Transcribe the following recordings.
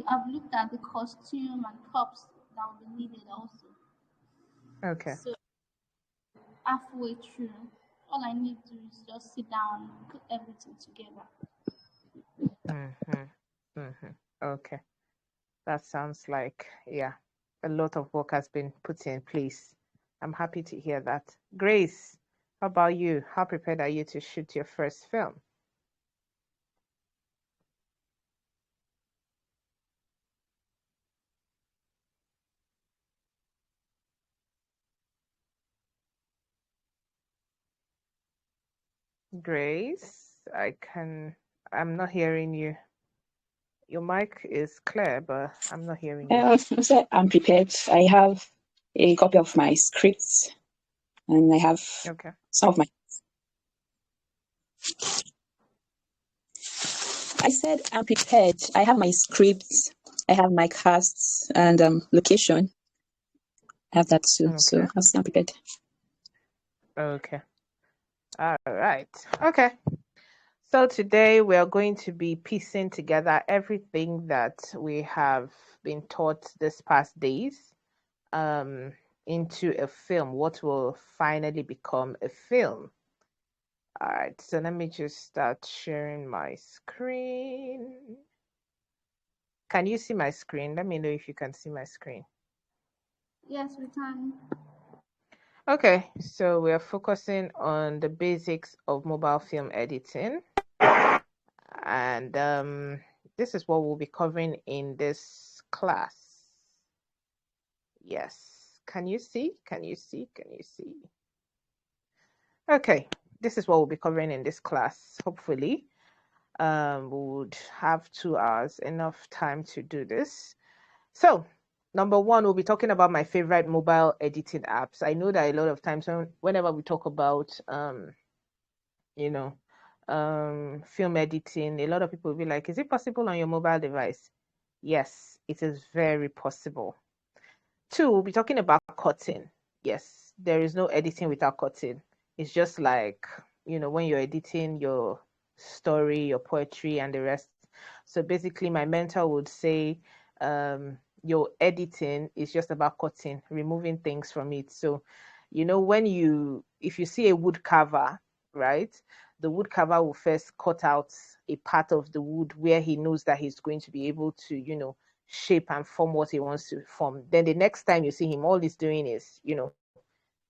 I've looked at the costume and props that will be needed also. Okay. So halfway through, all I need to do is just sit down and put everything together. Okay. That sounds like, yeah, a lot of work has been put in place. I'm happy to hear that. Grace, how about you? How prepared are you to shoot your first film? Grace, I'm not hearing you. Your mic is clear, but I'm not hearing you. So I'm prepared. I have a copy of my scripts, and I have some of my. I said I'm prepared. I have my scripts. I have my casts and location. I have that too. So I'm prepared. Okay. All right. Okay. So today we are going to be piecing together everything that we have been taught this past days into a film, what will finally become a film. All right, so let me just start sharing my screen. Can you see my screen? Let me know if you can see my screen. Yes, we can. Okay, so we are focusing on the basics of mobile film editing. And this is what we'll be covering in this class. Yes, can you see? Can you see? Can you see? Okay, this is what we'll be covering in this class, hopefully. We would have 2 hours, enough time to do this. So, number one, we'll be talking about my favorite mobile editing apps. I know that a lot of times whenever we talk about, film editing, a lot of people will be like, is it possible on your mobile device? Yes, it is very possible. 2, we'll be talking about cutting. Yes, there is no editing without cutting. It's just like, when you're editing your story, your poetry, and the rest. So basically, my mentor would say, your editing is just about cutting, removing things from it. So, if you see a wood carver, right, the wood carver will first cut out a part of the wood where he knows that he's going to be able to, shape and form what he wants to form. Then the next time you see him, all he's doing is,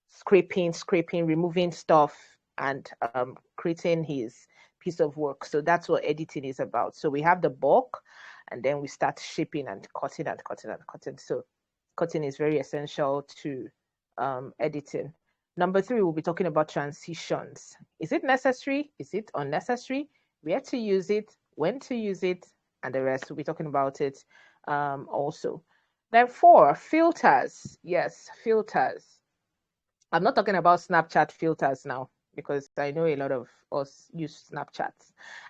scraping, removing stuff, and creating his piece of work. So that's what editing is about. So we have the bulk, and then we start shaping and cutting and cutting and cutting. So cutting is very essential to editing. Number 3, we'll be talking about transitions. Is it necessary? Is it unnecessary? Where to use it? When to use it? And the rest, we'll be talking about it also. Then 4, filters. Yes, filters. I'm not talking about Snapchat filters now, because I know a lot of us use Snapchat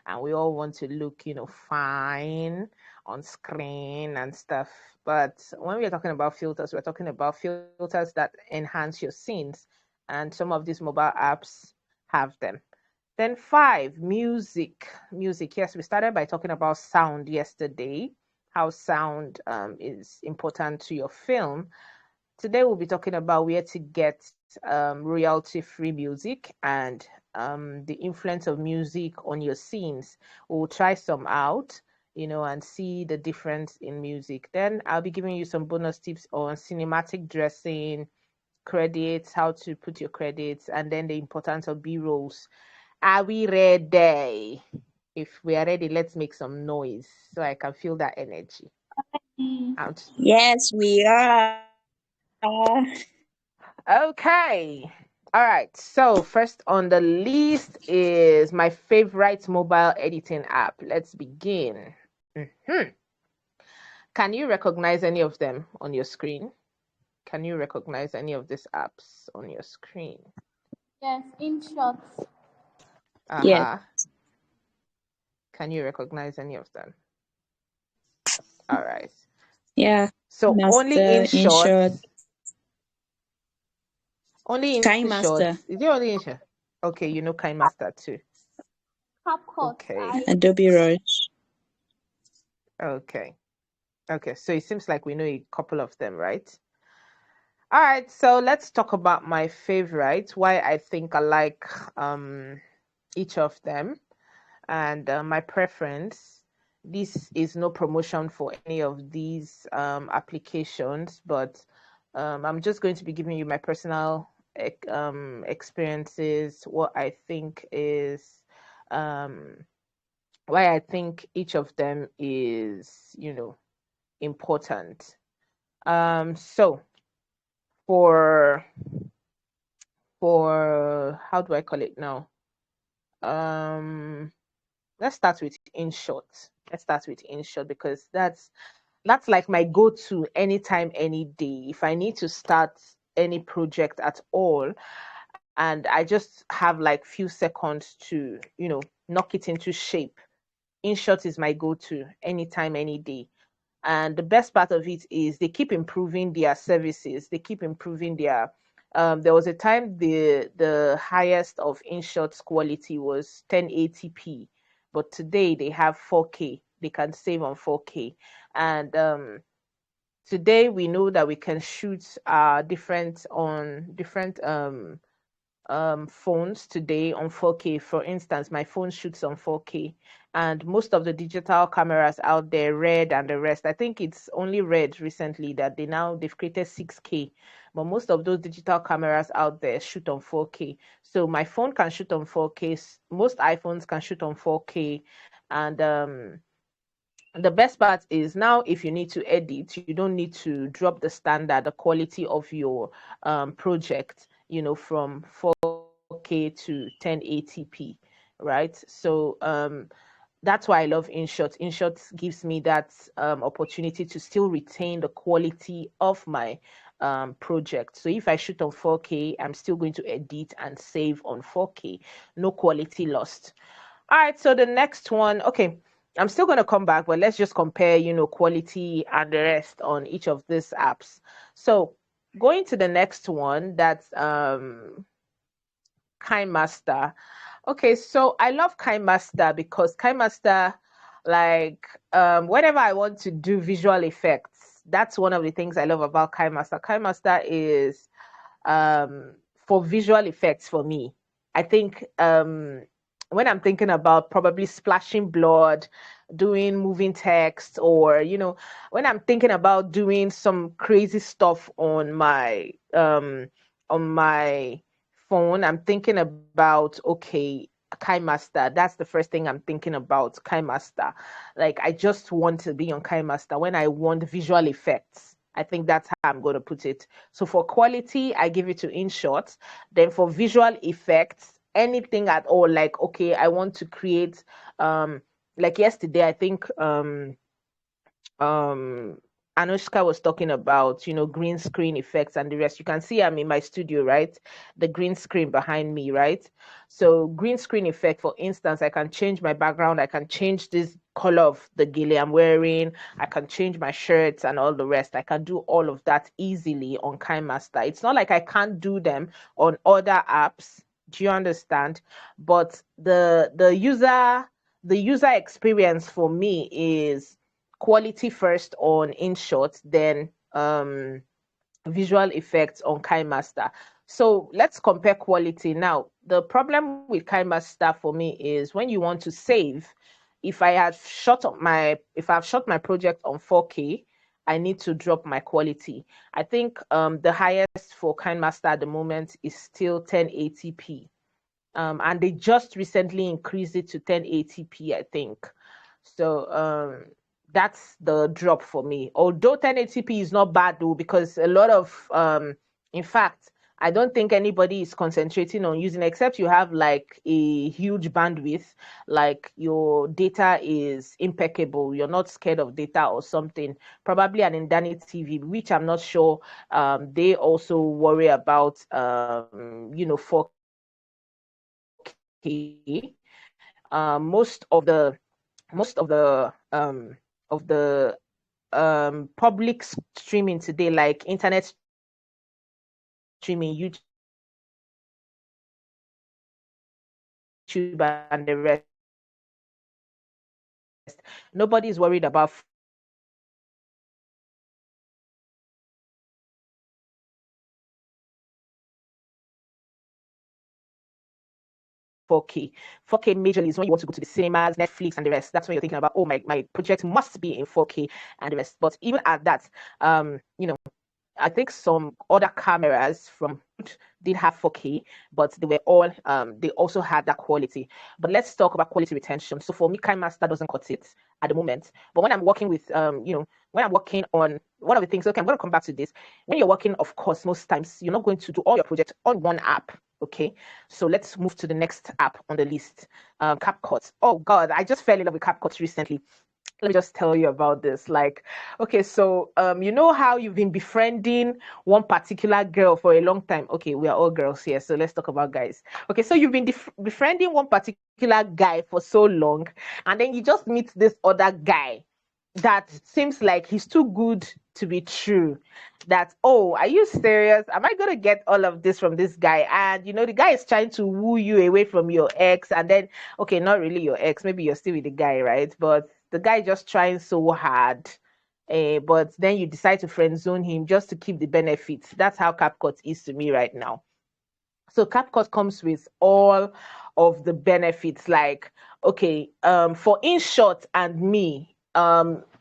and we all want to look, fine on screen and stuff. But when we're talking about filters, we're talking about filters that enhance your scenes, and some of these mobile apps have them. Then 5, music. Music. Yes, we started by talking about sound yesterday, how sound is important to your film. Today we'll be talking about where to get royalty-free music and the influence of music on your scenes. We'll try some out, and see the difference in music. Then I'll be giving you some bonus tips on cinematic dressing, credits, how to put your credits, and then the importance of B-rolls. Are we ready? If we are ready, let's make some noise so I can feel that energy. Out. Yes, we are. Okay. All right. So first on the list is my favorite mobile editing app. Let's begin. Can you recognize any of them on your screen? Can you recognize any of these apps on your screen? Yes, Inshot. Yeah. Can you recognize any of them? All right. Yeah. So only Inshot. Inshot. Only KineMaster. Is it only Inshot? Okay, you know KineMaster too. CapCut. Okay. Adobe Rush. Okay. Okay, so it seems like we know a couple of them, right? All right, so let's talk about my favorite, why I think I like each of them, and my preference. This is no promotion for any of these applications, but I'm just going to be giving you my personal experiences, what I think is why I think each of them is, important. So for how do I call it now? Um, let's start with Inshot. Let's start with Inshot because that's like my go-to anytime, any day. If I need to start any project at all, and I just have like few seconds to, knock it into shape. Inshot is my go-to anytime, any day. And the best part of it is they keep improving their services. They keep improving their. There was a time the highest of InShot's quality was 1080p, but today they have 4K. They can save on 4K, and today we know that we can shoot different on different phones today on 4K. For instance, my phone shoots on 4K, and most of the digital cameras out there, Red and the rest, I think it's only Red recently that they've created 6K, but most of those digital cameras out there shoot on 4K. So my phone can shoot on 4K. Most iPhones can shoot on 4K, and the best part is now if you need to edit, you don't need to drop the standard, the quality of your project, from 4K to 1080p, right? So that's why I love InShot. InShot gives me that opportunity to still retain the quality of my project. So if I shoot on 4K, I'm still going to edit and save on 4K. No quality lost. All right, so the next one, okay, I'm still going to come back, but let's just compare, quality and the rest on each of these apps. So going to the next one, that's KineMaster. Okay, so I love KineMaster because KineMaster, like, whenever I want to do visual effects, that's one of the things I love about KineMaster. KineMaster is for visual effects for me. I think when I'm thinking about probably splashing blood, doing moving text, or when I'm thinking about doing some crazy stuff on my phone, I'm thinking about, okay, KineMaster. That's the first thing I'm thinking about, KineMaster. Like I just want to be on KineMaster when I want visual effects. I think that's how I'm going to put it. So for quality, I give it to InShot. Then for visual effects, anything at all, like, okay, I want to create, like yesterday, I think um Anushka was talking about, green screen effects and the rest. You can see I'm in my studio, right? The green screen behind me, right? So green screen effect, for instance, I can change my background. I can change this color of the gele I'm wearing. I can change my shirts and all the rest. I can do all of that easily on KineMaster. It's not like I can't do them on other apps. Do you understand? But the user experience for me is quality first on InShot, then visual effects on KineMaster. So let's compare quality. Now, the problem with KineMaster for me is when you want to save, if I've shot my project on 4K, I need to drop my quality. I think the highest for KineMaster at the moment is still 1080p. And they just recently increased it to 1080p, I think. So that's the drop for me. Although 1080p is not bad though, because a lot of in fact, I don't think anybody is concentrating on using, except you have like a huge bandwidth, like your data is impeccable, you're not scared of data or something. Probably an Indani TV, which I'm not sure. They also worry about 4K. Most of the public streaming today, like internet streaming, YouTube and the rest, nobody's worried about 4K. 4K. 4K majorly is when you want to go to the cinemas, Netflix, and the rest. That's when you're thinking about, oh, my project must be in 4K and the rest. But even at that, I think some other cameras from did have 4K, but they were all they also had that quality. But let's talk about quality retention. So for me, KineMaster doesn't cut it at the moment. But when I'm working with when I'm working on one of the things, okay, I'm going to come back to this. When you're working, of course, most times you're not going to do all your projects on one app. Okay, so let's move to the next app on the list, CapCut. Oh God, I just fell in love with CapCut recently. Let me just tell you about this. Like, okay, so you know how you've been befriending one particular girl for a long time. Okay, we are all girls here, so let's talk about guys. Okay, so you've been befriending one particular guy for so long, and then you just meet this other guy that seems like he's too good to be true. That, oh, are you serious? Am I going to get all of this from this guy? And the guy is trying to woo you away from your ex, and then, okay, not really your ex, maybe you're still with the guy, right? But the guy just trying so hard, but then you decide to friend zone him just to keep the benefits. That's how CapCut is to me right now. So CapCut comes with all of the benefits. Like, okay, for Inshot and me,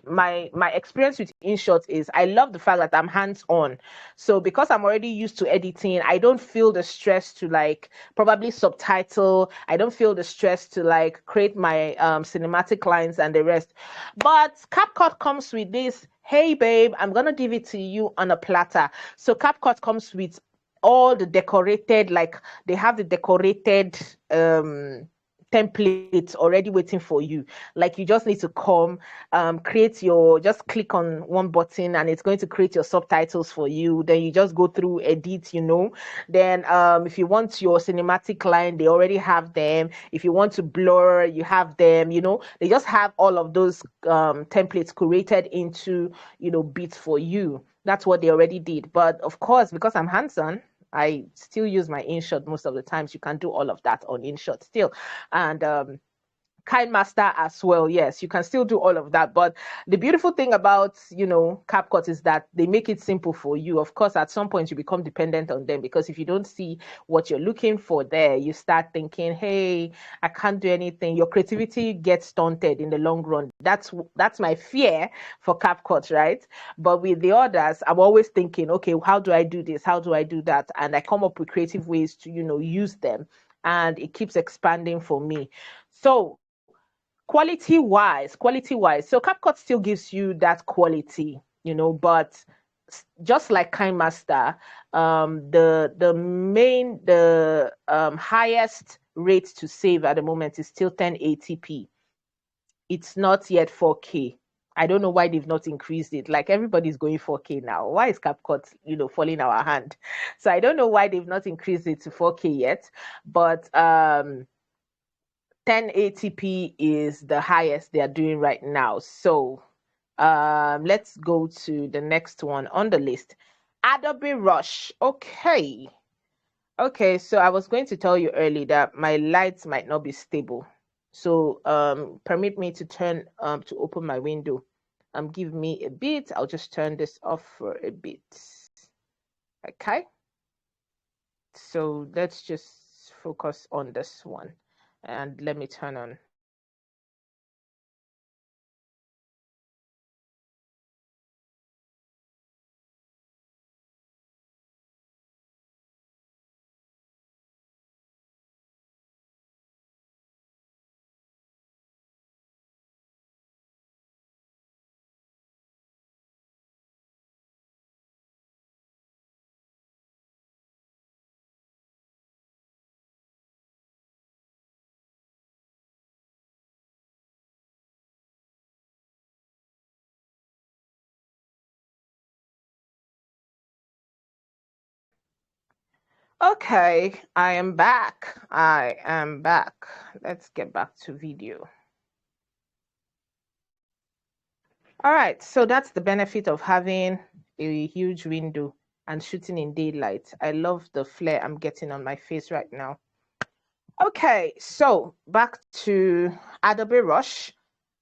my experience with Inshot is I love the fact that I'm hands-on. So because I'm already used to editing, I don't feel the stress to like probably subtitle. I don't feel the stress to like create my cinematic lines and the rest. But CapCut comes with this, hey babe, I'm gonna give it to you on a platter. So CapCut comes with all the decorated, like they have the decorated templates already waiting for you. Like you just need to come, just click on one button and it's going to create your subtitles for you. Then you just go through, edit, Then if you want your cinematic line, they already have them. If you want to blur, you have them, They just have all of those templates created into, bits for you. That's what they already did. But of course, because I'm hands-on, I still use my Inshot most of the times. You can do all of that on Inshot still. And KineMaster as well. Yes, you can still do all of that. But the beautiful thing about, CapCut is that they make it simple for you. Of course, at some point you become dependent on them, because if you don't see what you're looking for there, you start thinking, hey, I can't do anything. Your creativity gets stunted in the long run. That's my fear for CapCut, right? But with the others, I'm always thinking, okay, how do I do this? How do I do that? And I come up with creative ways to, use them. And it keeps expanding for me. So quality wise, so CapCut still gives you that quality, but just like KineMaster, the highest rate to save at the moment is still 1080p. It's not yet 4K. I don't know why they've not increased it. Like everybody's going 4K now. Why is CapCut, falling our hand? So I don't know why they've not increased it to 4K yet, but 1080p is the highest they are doing right now. So let's go to the next one on the list. Adobe Rush. Okay, so I was going to tell you earlier that my lights might not be stable. So permit me to to open my window. Give me a bit. I'll just turn this off for a bit. Okay. So let's just focus on this one. And let me turn on. Okay, I am back. Let's get back to video. All right, so that's the benefit of having a huge window and shooting in daylight. I love the flare I'm getting on my face right now. Okay, so back to Adobe Rush.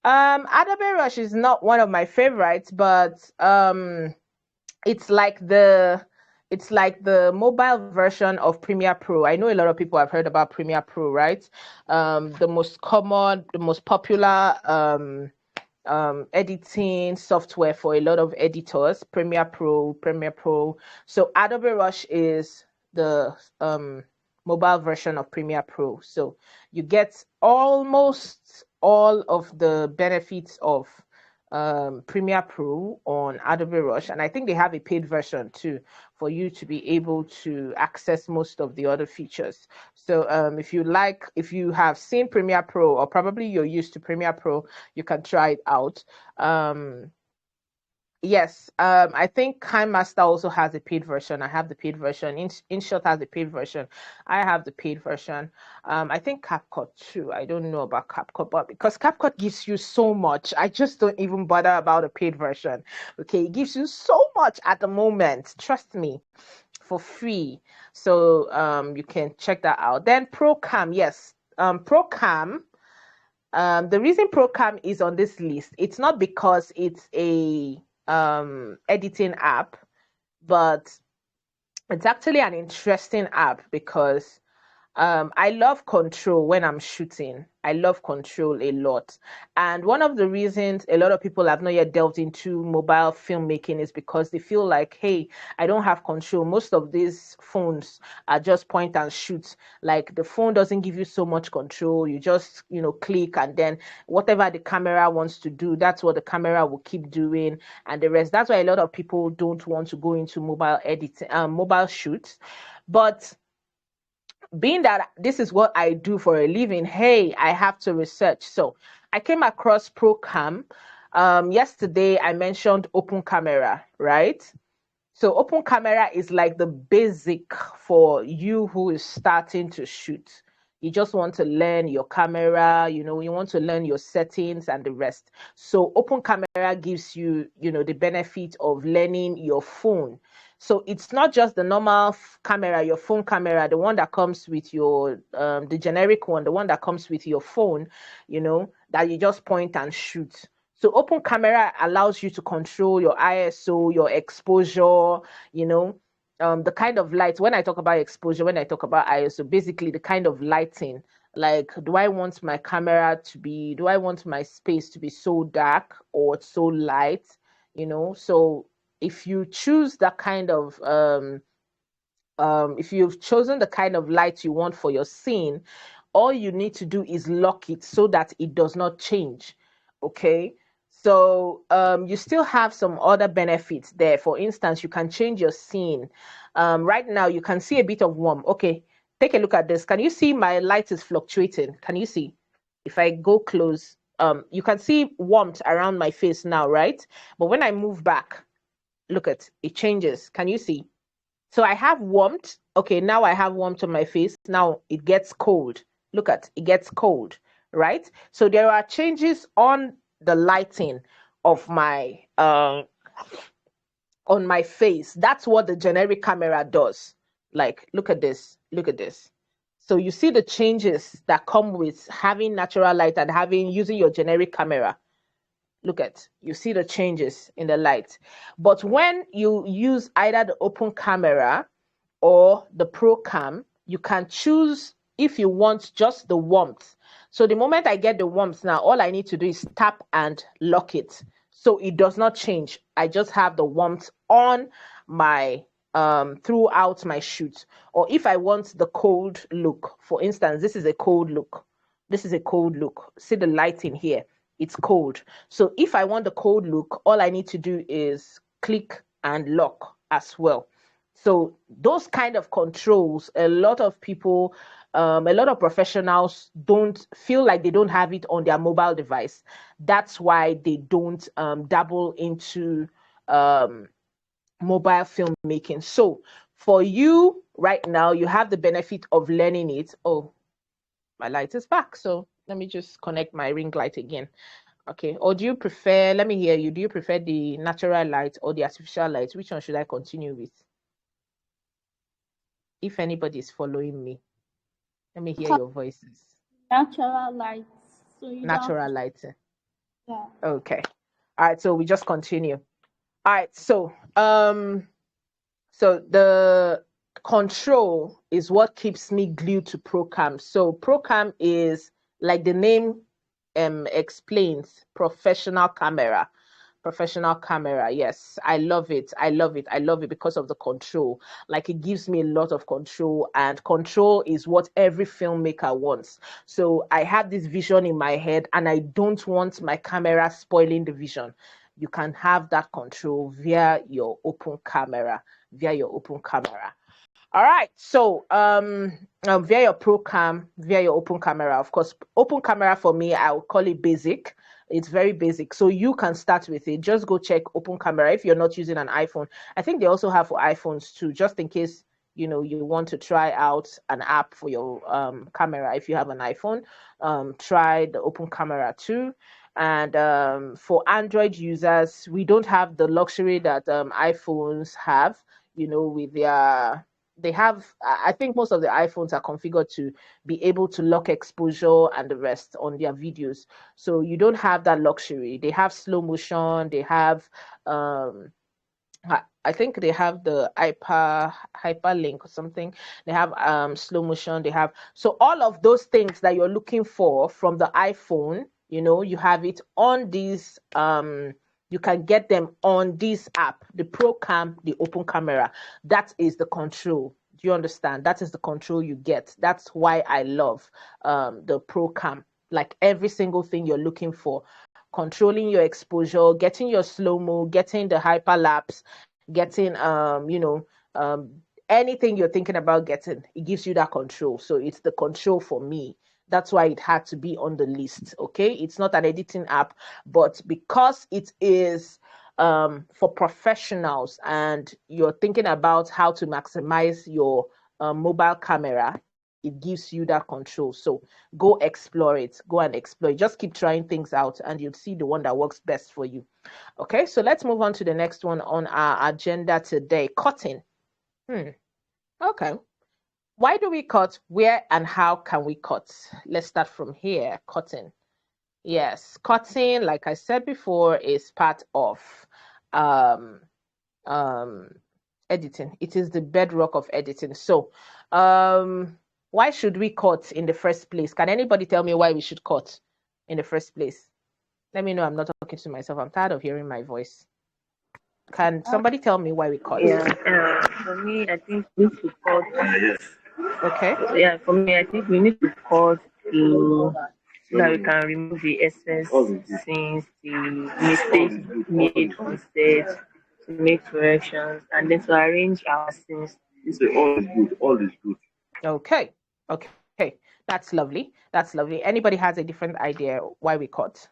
Adobe Rush is not one of my favorites, but it's like the It's like the mobile version of Premiere Pro. I know a lot of people have heard about Premiere Pro, right? The most common, the most popular editing software for a lot of editors, Premiere Pro. So Adobe Rush is the mobile version of Premiere Pro. So you get almost all of the benefits of Premiere Pro on Adobe Rush, and I think they have a paid version too for you to be able to access most of the other features. So if you have seen Premiere Pro, or probably you're used to Premiere Pro, you can try it out. Yes, I think KineMaster also has a paid version. I have the paid version. Inshot has the paid version. I have the paid version. I think CapCut too. I don't know about CapCut, but because CapCut gives you so much, I just don't even bother about a paid version. Okay, it gives you so much at the moment. Trust me, for free. So you can check that out. Then ProCam, yes, ProCam. The reason ProCam is on this list, it's not because it's a editing app, but it's actually an interesting app because I love control when I'm shooting. I love control a lot. And one of the reasons a lot of people have not yet delved into mobile filmmaking is because they feel like, hey, I don't have control. Most of these phones are just point and shoot. Like the phone doesn't give you so much control. You just, click, and then whatever the camera wants to do, that's what the camera will keep doing, and the rest. That's why a lot of people don't want to go into mobile editing, mobile shoots. But being that this is what I do for a living, hey, I have to research. So I came across ProCam. Yesterday I mentioned open camera, right? So open camera is like the basic for you who is starting to shoot. You just want to learn your camera, you want to learn your settings and the rest. So open camera gives you, the benefit of learning your phone. So it's not just the normal camera, your phone camera, the one that comes with your, the generic one, the one that comes with your phone, that you just point and shoot. So open camera allows you to control your ISO, your exposure, the kind of light. When I talk about exposure, when I talk about ISO, basically the kind of lighting. Like, do I want my space to be so dark or so light? So if you choose that kind of if you've chosen the kind of light you want for your scene, all you need to do is lock it so that it does not change. Okay. So you still have some other benefits there. For instance, you can change your scene. Right now, you can see a bit of warm. Okay, take a look at this. Can you see my light is fluctuating? Can you see? If I go close, you can see warmth around my face now, right? But when I move back, look at it changes. Can you see? So I have warmth. Okay, now I have warmth on my face. Now it gets cold. Look at it gets cold, right? So there are changes on the lighting of my on my face. That's what the generic camera does. Like, look at this. Look at this. So you see the changes that come with having natural light and using your generic camera. Look at, you see the changes in the light. But when you use either the open camera or the ProCam, you can choose if you want just the warmth. So the moment I get the warmth now, all I need to do is tap and lock it. So it does not change. I just have the warmth on my throughout my shoot. Or if I want the cold look, for instance, this is a cold look. This is a cold look. See the lighting here. It's cold. So if I want the cold look, all I need to do is click and lock as well. So those kind of controls, a lot of people, a lot of professionals don't feel like they don't have it on their mobile device. That's why they don't dabble into mobile filmmaking. So for you right now, you have the benefit of learning it. Oh, my light is back. So let me just connect my ring light again. Okay. Or do you prefer, let me hear you, do you prefer the natural light or the artificial light? Which one should I continue with? If anybody is following me, let me hear your voices. Natural light. So you Natural light. Yeah. Okay. All right. So we just continue. All right. So So the control is what keeps me glued to Procam. So Procam is, like the name explains, professional camera. Professional camera. Yes, I love it. I love it. I love it because of the control. Like, it gives me a lot of control, and control is what every filmmaker wants. So I have this vision in my head, and I don't want my camera spoiling the vision. You can have that control via your open camera, All right, so via your Procam, via your open camera. Of course, open camera for me, I would call it basic. It's very basic, so you can start with it. Just go check open camera if you're not using an iPhone. I think they also have for iPhones too, just in case you want to try out an app for your camera. If you have an iPhone, try the open camera too. And for Android users, we don't have the luxury that iPhones have. With their I think most of the iPhones are configured to be able to lock exposure and the rest on their videos. So you don't have that luxury. They have slow motion. They have, I think they have the hyperlink or something. They have slow motion. They have, so all of those things that you're looking for from the iPhone, you have it on these, you can get them on this app, the Procam, the open camera. That is the control. Do you understand? That is the control you get. That's why I love the Procam. Like, every single thing you're looking for, controlling your exposure, getting your slow-mo, getting the hyperlapse, getting anything you're thinking about getting, it gives you that control. So it's the control for me. That's why it had to be on the list. Okay, it's not an editing app, but because it is for professionals and you're thinking about how to maximize your mobile camera, it gives you that control. So go explore it. Go and explore it. Just keep trying things out and you'll see the one that works best for you. Okay, so let's move on to the next one on our agenda today. Cutting. Okay. Why do we cut? Where and how can we cut? Let's start from here. Cutting. Yes, cutting, like I said before, is part of editing. It is the bedrock of editing. So why should we cut in the first place? Can anybody tell me why we should cut in the first place? Let me know I'm not talking to myself. I'm tired of hearing my voice. Can somebody tell me why we cut? Yeah, for me, I think we need to cut. Okay. Yeah, for me, I think we need to cut so that we can remove the excess scenes, the mistakes made on set, to make corrections, and then to arrange our scenes. All is good. All is good. Okay. Okay. That's lovely. That's lovely. Anybody has a different idea why we cut?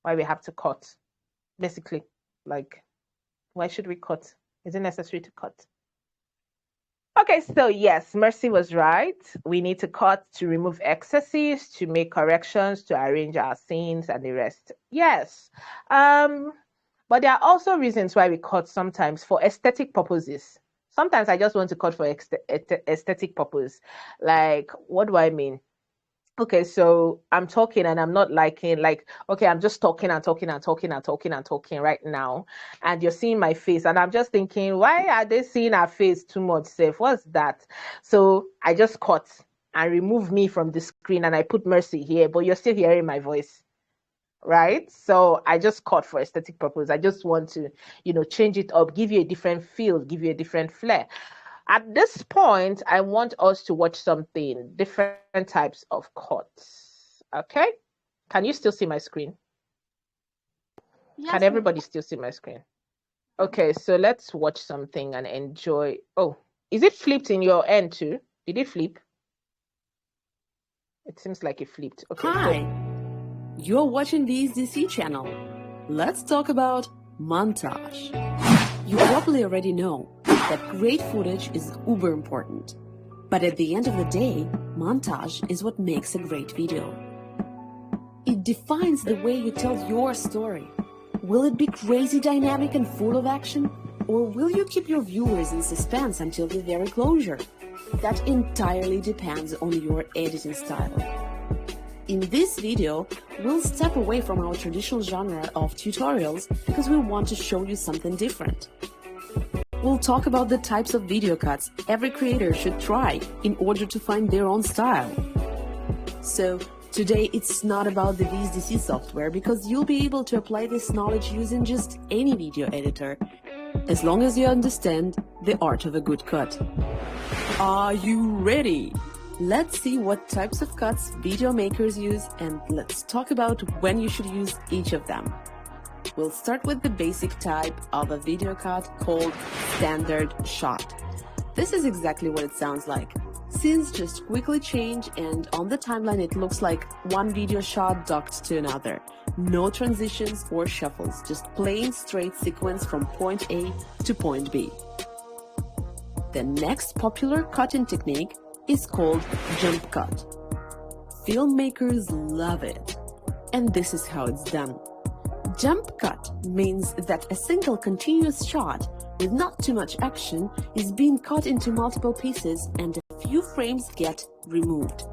Why we have to cut? Basically, like, why should we cut? Is it necessary to cut? Okay, so yes, Mercy was right. We need to cut to remove excesses, to make corrections, to arrange our scenes and the rest. Yes. But there are also reasons why we cut sometimes for aesthetic purposes. Sometimes I just want to cut for aesthetic purpose. Like, what do I mean? Okay, so I'm talking and I'm not liking, like, okay, I'm just talking and talking and talking and talking and talking right now. And you're seeing my face and I'm just thinking, why are they seeing our face too much, Safe? What's that? So I just cut and remove me from the screen and I put Mercy here, but you're still hearing my voice, right? So I just cut for aesthetic purpose. I just want to, change it up, give you a different feel, give you a different flair. At this point, I want us to watch something, different types of cuts. Okay? Can you still see my screen? Yes, Can everybody still see my screen? Okay, so let's watch something and enjoy. Oh, is it flipped in your end too? Did it flip? It seems like it flipped. Okay. Hi, you're watching the DC channel. Let's talk about montage. You probably already know that great footage is uber important. But at the end of the day, montage is what makes a great video. It defines the way you tell your story. Will it be crazy dynamic and full of action? Or will you keep your viewers in suspense until the very closure? That entirely depends on your editing style. In this video, we'll step away from our traditional genre of tutorials because we want to show you something different. we'll talk about the types of video cuts every creator should try in order to find their own style. So, today it's not about the VSDC software because you'll be able to apply this knowledge using just any video editor, as long as you understand the art of a good cut. Are you ready? Let's see what types of cuts video makers use, and let's talk about when you should use each of them. We'll start with the basic type of a video cut called standard shot. This is exactly what it sounds like. Scenes just quickly change, and on the timeline it looks like one video shot docked to another. No transitions or shuffles, just plain straight sequence from point A to point B. The next popular cutting technique is called jump cut. Filmmakers love it, and this is how it's done. Jump cut means that a single continuous shot with not too much action is being cut into multiple pieces and a few frames get removed.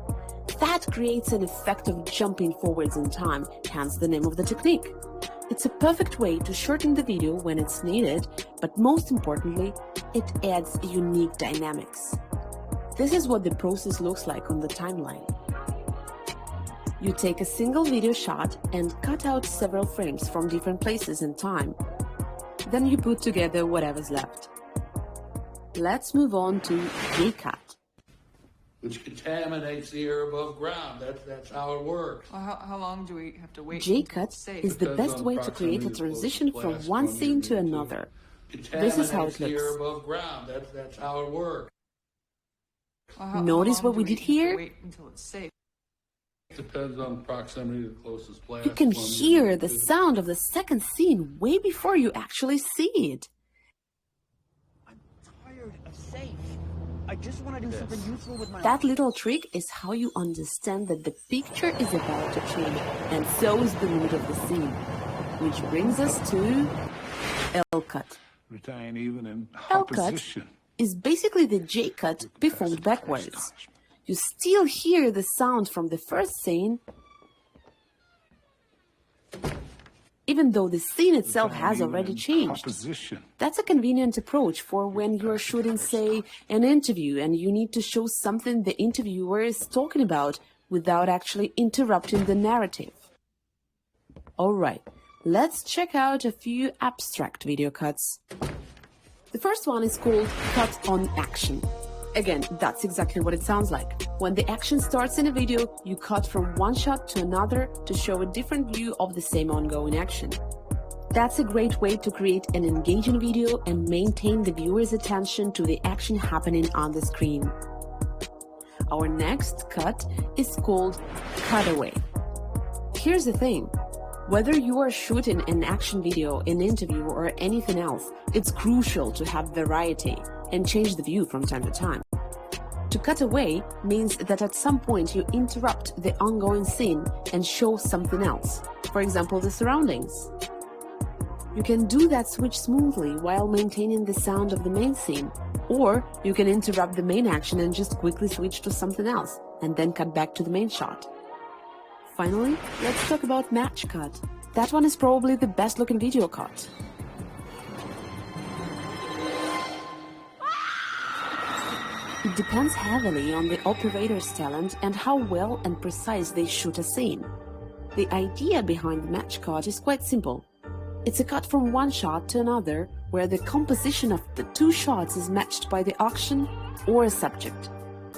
That creates an effect of jumping forwards in time, hence the name of the technique. It's a perfect way to shorten the video when it's needed, but most importantly, it adds unique dynamics. This is what the process looks like on the timeline. You take a single video shot and cut out several frames from different places in time. Then you put together whatever's left. Let's move on to J-cut. Which contaminates the air above ground. That's how it works. Well, how long do we have to wait? J-cut is the best way to create a transition from one scene to another. This is how it looks. The air above ground. That's how it works. Well, Notice what we did here? Wait until it's safe. Depends on proximity to the closest blast. You can hear the sound of the second scene way before you actually see it. I'm tired of safe. I just want to do something useful with my That little trick is how you understand that the picture is about to change, and so is the mood of the scene. Which brings us to L-cut. Retain even in L-cut opposition. is basically the J-cut performed backwards. You still hear the sound from the first scene, even though the scene itself has already changed. That's a convenient approach for when you're shooting, say, an interview and you need to show something the interviewer is talking about without actually interrupting the narrative. Alright, let's check out a few abstract video cuts. The first one is called cut on action. Again, that's exactly what it sounds like. When the action starts in a video, you cut from one shot to another to show a different view of the same ongoing action. That's a great way to create an engaging video and maintain the viewer's attention to the action happening on the screen. Our next cut is called cutaway. Here's the thing. Whether you are shooting an action video, an interview, or anything else, it's crucial to have variety and change the view from time to time. To cut away means that at some point you interrupt the ongoing scene and show something else, for example, the surroundings. You can do that switch smoothly while maintaining the sound of the main scene, or you can interrupt the main action and just quickly switch to something else, and then cut back to the main shot. Finally, let's talk about match cut. That one is probably the best looking video cut. It depends heavily on the operator's talent and how well and precise they shoot a scene. The idea behind the match cut is quite simple. It's a cut from one shot to another where the composition of the two shots is matched by the action or a subject.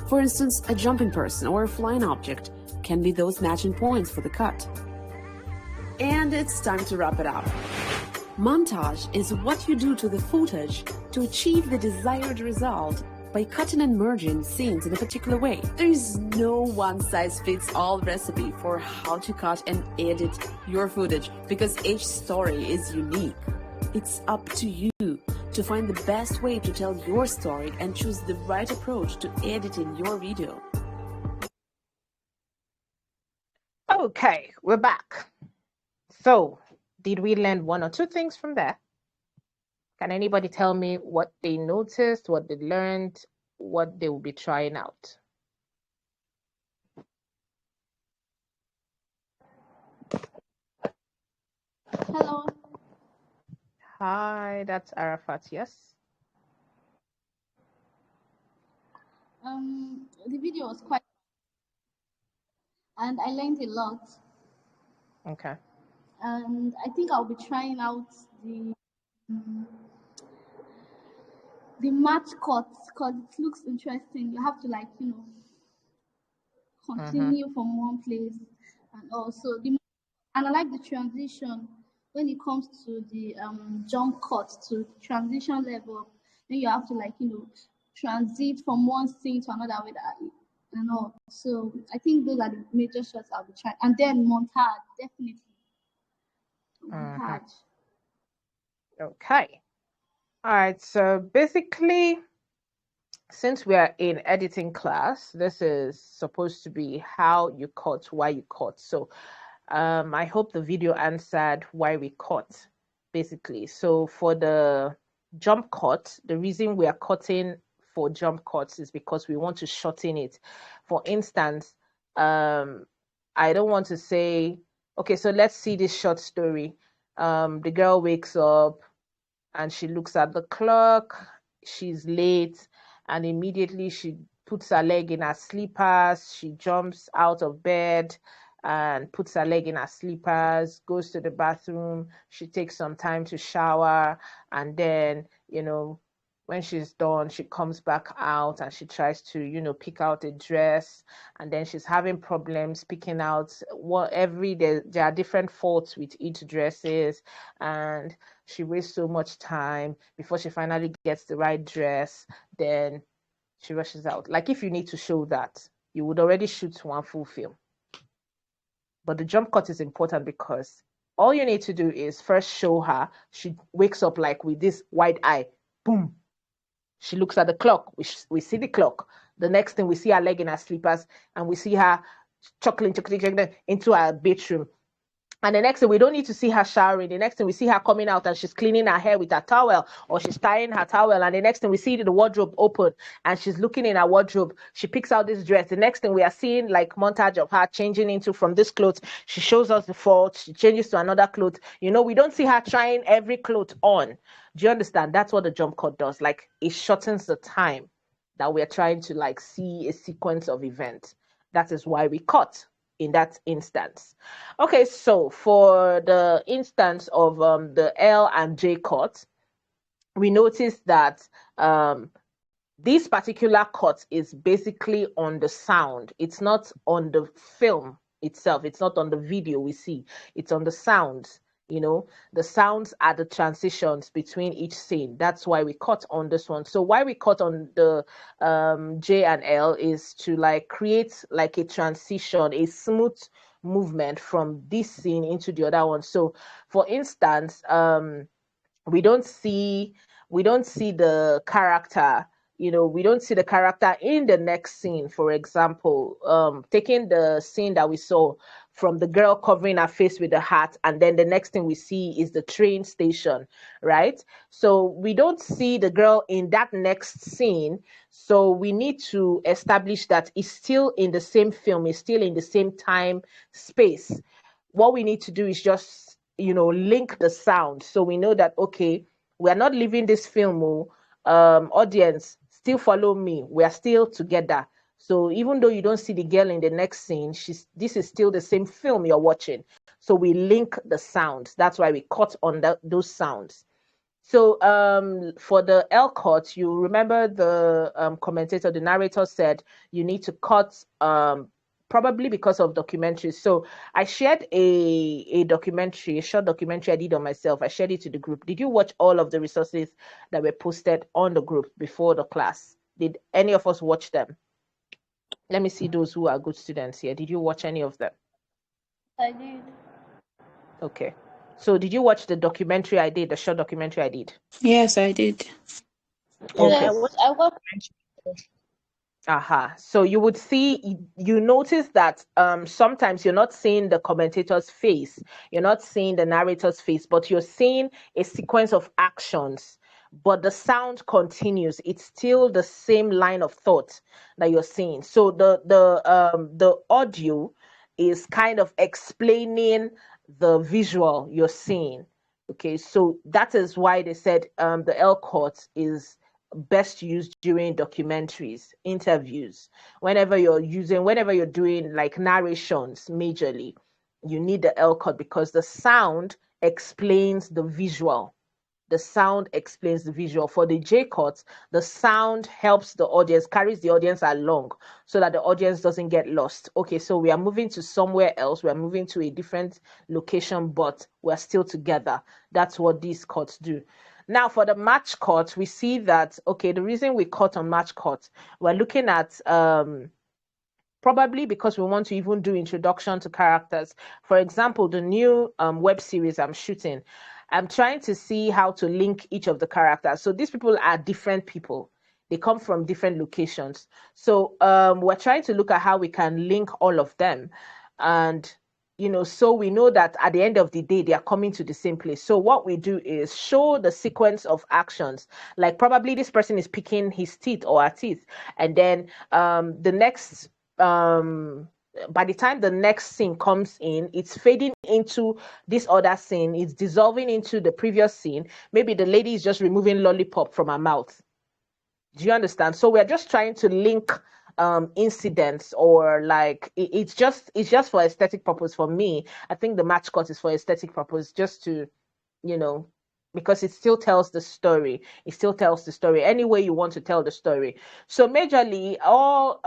For instance, a jumping person or a flying object can be those matching points for the cut. And it's time to wrap it up. Montage is what you do to the footage to achieve the desired result by cutting and merging scenes in a particular way. There is no one-size-fits-all recipe for how to cut and edit your footage because each story is unique. It's up to you to find the best way to tell your story and choose the right approach to editing your video. Okay, we're back. So, did we learn one or two things from there? Can anybody tell me what they noticed, what they learned, what they will be trying out? Hello. Hi, that's Arafat, yes? The video was quite, and I learned a lot. Okay. And I think I'll be trying out the match cuts because it looks interesting. You have to continue from one place, and also and I like the transition when it comes to the jump cut to the transition level. Then you have to transit from one scene to another with that and all. So I think those are the major shots I'll be trying. And then montage, definitely. Montage. Okay. All right. So basically, since we are in editing class, this is supposed to be how you cut, why you cut. So I hope the video answered why we cut, basically. So for the jump cut, the reason we are cutting for jump cuts is because we want to shorten it. For instance, I don't want to say, okay, so let's see this short story. The girl wakes up and she looks at the clock, she's late, and immediately she puts her leg in her slippers, she jumps out of bed and puts her leg in her slippers, goes to the bathroom, she takes some time to shower, and then, when she's done, she comes back out and she tries to, pick out a dress, and then she's having problems picking out there are different faults with each dresses, and she wastes so much time before she finally gets the right dress, then she rushes out. Like if you need to show that, you would already shoot one full film. But the jump cut is important because all you need to do is first show her. She wakes up like with this wide eye. Boom. She looks at the clock. We see the clock. The next thing, we see her leg in her slippers, and we see her chuckling into her bedroom. And the next thing, we don't need to see her showering. The next thing, we see her coming out and she's cleaning her hair with her towel, or she's tying her towel. And the next thing, we see the wardrobe open and she's looking in her wardrobe. She picks out this dress. The next thing, we are seeing like montage of her changing into from this clothes. She shows us the fault. She changes to another clothes. We don't see her trying every clothes on. Do you understand? That's what the jump cut does. Like it shortens the time that we're trying to see a sequence of events. That is why we cut in that instance. Okay, so for the instance of the L and J cut, we noticed that this particular cut is basically on the sound. It's not on the film itself. It's not on the video we see. It's on the sounds. The sounds are the transitions between each scene. That's why we cut on this one. So why we cut on the J and L is to create a transition, a smooth movement from this scene into the other one. So for instance, we don't see the character. We don't see the character in the next scene. For example, taking the scene that we saw from the girl covering her face with the hat, and then the next thing we see is the train station, right? So we don't see the girl in that next scene. So we need to establish that it's still in the same film, it's still in the same time space. What we need to do is just, link the sound. So we know that, okay, we are not leaving this film, audience, still follow me. We are still together. So even though you don't see the girl in the next scene, this is still the same film you're watching. So we link the sounds. That's why we cut on those sounds. So for the L cut, you remember the commentator, the narrator said you need to cut probably because of documentaries. So I shared a documentary, a short documentary I did on myself. I shared it to the group. Did you watch all of the resources that were posted on the group before the class? Did any of us watch them? Let me see those who are good students here. Did you watch any of them? I did. Okay. So did you watch the documentary I did, the short documentary I did? Yes, I did. Okay. Yes, I watched. So you would see, you notice that sometimes you're not seeing the commentator's face, you're not seeing the narrator's face, but you're seeing a sequence of actions, but the sound continues. It's still the same line of thought that you're seeing. So the audio is kind of explaining the visual you're seeing. Okay, so that is why they said the L cut is best used during documentaries, interviews, whenever you're doing like narrations majorly, you need the L cut because the sound explains the visual. The sound explains the visual. For the J cut, the sound helps the audience, carries the audience along so that the audience doesn't get lost. Okay, so we are moving to somewhere else. We are moving to a different location, but we're still together. That's what these cuts do. Now, for the match cut, we see that, okay, the reason we cut on match cut, we're looking at probably because we want to even do introduction to characters. For example, the new web series I'm shooting, I'm trying to see how to link each of the characters. So these people are different people. They come from different locations. So we're trying to look at how we can link all of them. And, you know, so we know that at the end of the day, they are coming to the same place. So what we do is show the sequence of actions. Like probably this person is picking his teeth or her teeth. And then the next by the time the next scene comes in, it's fading into this other scene, it's dissolving into the previous scene. Maybe the lady is just removing lollipop from her mouth. Do you understand? So we're just trying to link incidents, or like it's just for aesthetic purpose. For me, I think the match cut is for aesthetic purpose, just to, you know, because it still tells the story. It still tells the story any way you want to tell the story. So majorly all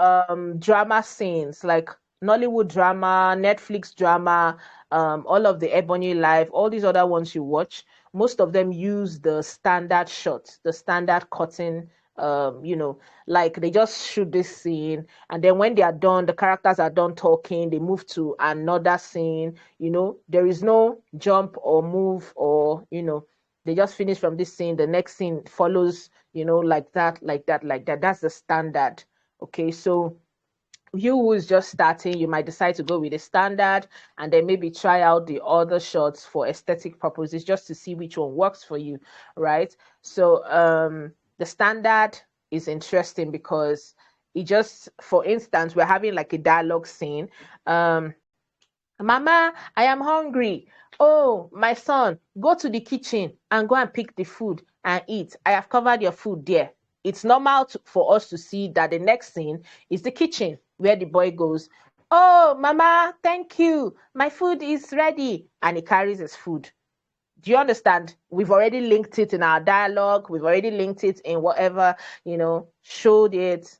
drama scenes, like Nollywood drama, Netflix drama, all of the Ebony Live, all these other ones you watch, most of them use the standard shot, the standard cutting. You know, like they just shoot this scene, and then when they are done, the characters are done talking, they move to another scene. You know, there is no jump or move, or, you know, they just finish from this scene, the next scene follows, you know, like that. That's the standard. Okay, so you who is just starting, you might decide to go with the standard and then maybe try out the other shots for aesthetic purposes, just to see which one works for you, right? So the standard is interesting because it just, for instance, we're having like a dialogue scene. Mama, I am hungry. Oh, my son, go to the kitchen and go and pick the food and eat. I have covered your food there. It's normal for us to see that the next scene is the kitchen, where the boy goes, oh, Mama, thank you. My food is ready. And he carries his food. Do you understand? We've already linked it in our dialogue. We've already linked it in whatever, you know, showed it.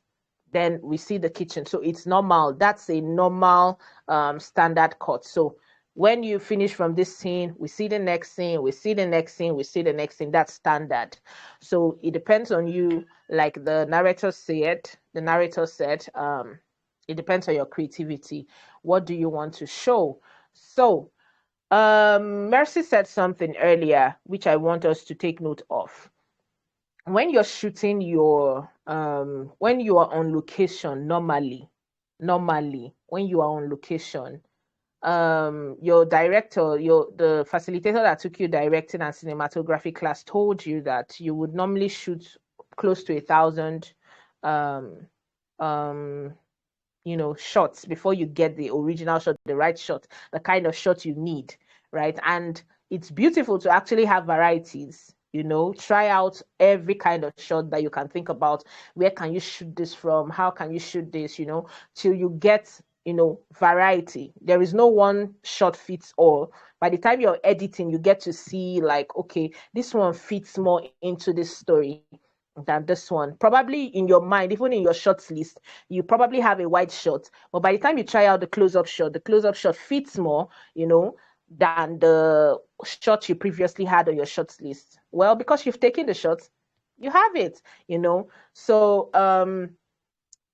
Then we see the kitchen. So it's normal. That's a normal standard cut. So when you finish from this scene, we see the next scene, we see the next scene, we see the next scene. That's standard. So it depends on you. Like the narrator said, it depends on your creativity. What do you want to show? So Mercy said something earlier, which I want us to take note of. When you're shooting your, when you are on location, normally, when you are on location, your director, the facilitator that took you directing and cinematography class told you that you would normally shoot close to 1,000, you know, shots before you get the original shot, the right shot, the kind of shot you need, right? And it's beautiful to actually have varieties, you know, try out every kind of shot that you can think about. Where can you shoot this from? How can you shoot this, you know, till you get, you know, variety. There is no one shot fits all. By the time you're editing, you get to see like, okay, this one fits more into this story than this one. Probably in your mind, even in your shots list, you probably have a wide shot, but by the time you try out the close-up shot fits more, you know, than the shot you previously had on your shots list. Well, because you've taken the shots, you have it, you know. So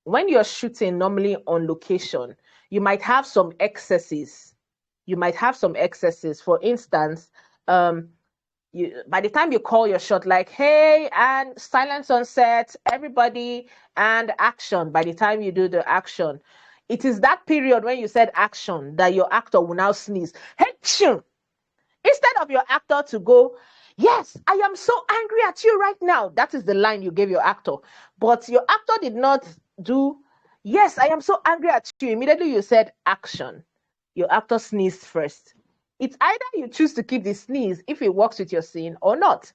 when you're shooting normally on location, you might have some excesses. For instance, by the time you call your shot, like, hey, and silence on set, everybody, and action. By the time you do the action, it is that period when you said action that your actor will now sneeze. Action! Instead of your actor to go, yes, I am so angry at you right now. That is the line you gave your actor. But your actor did not do, yes, I am so angry at you. Immediately you said action. Your actor sneezed first. It's either you choose to keep the sneeze if it works with your scene or not.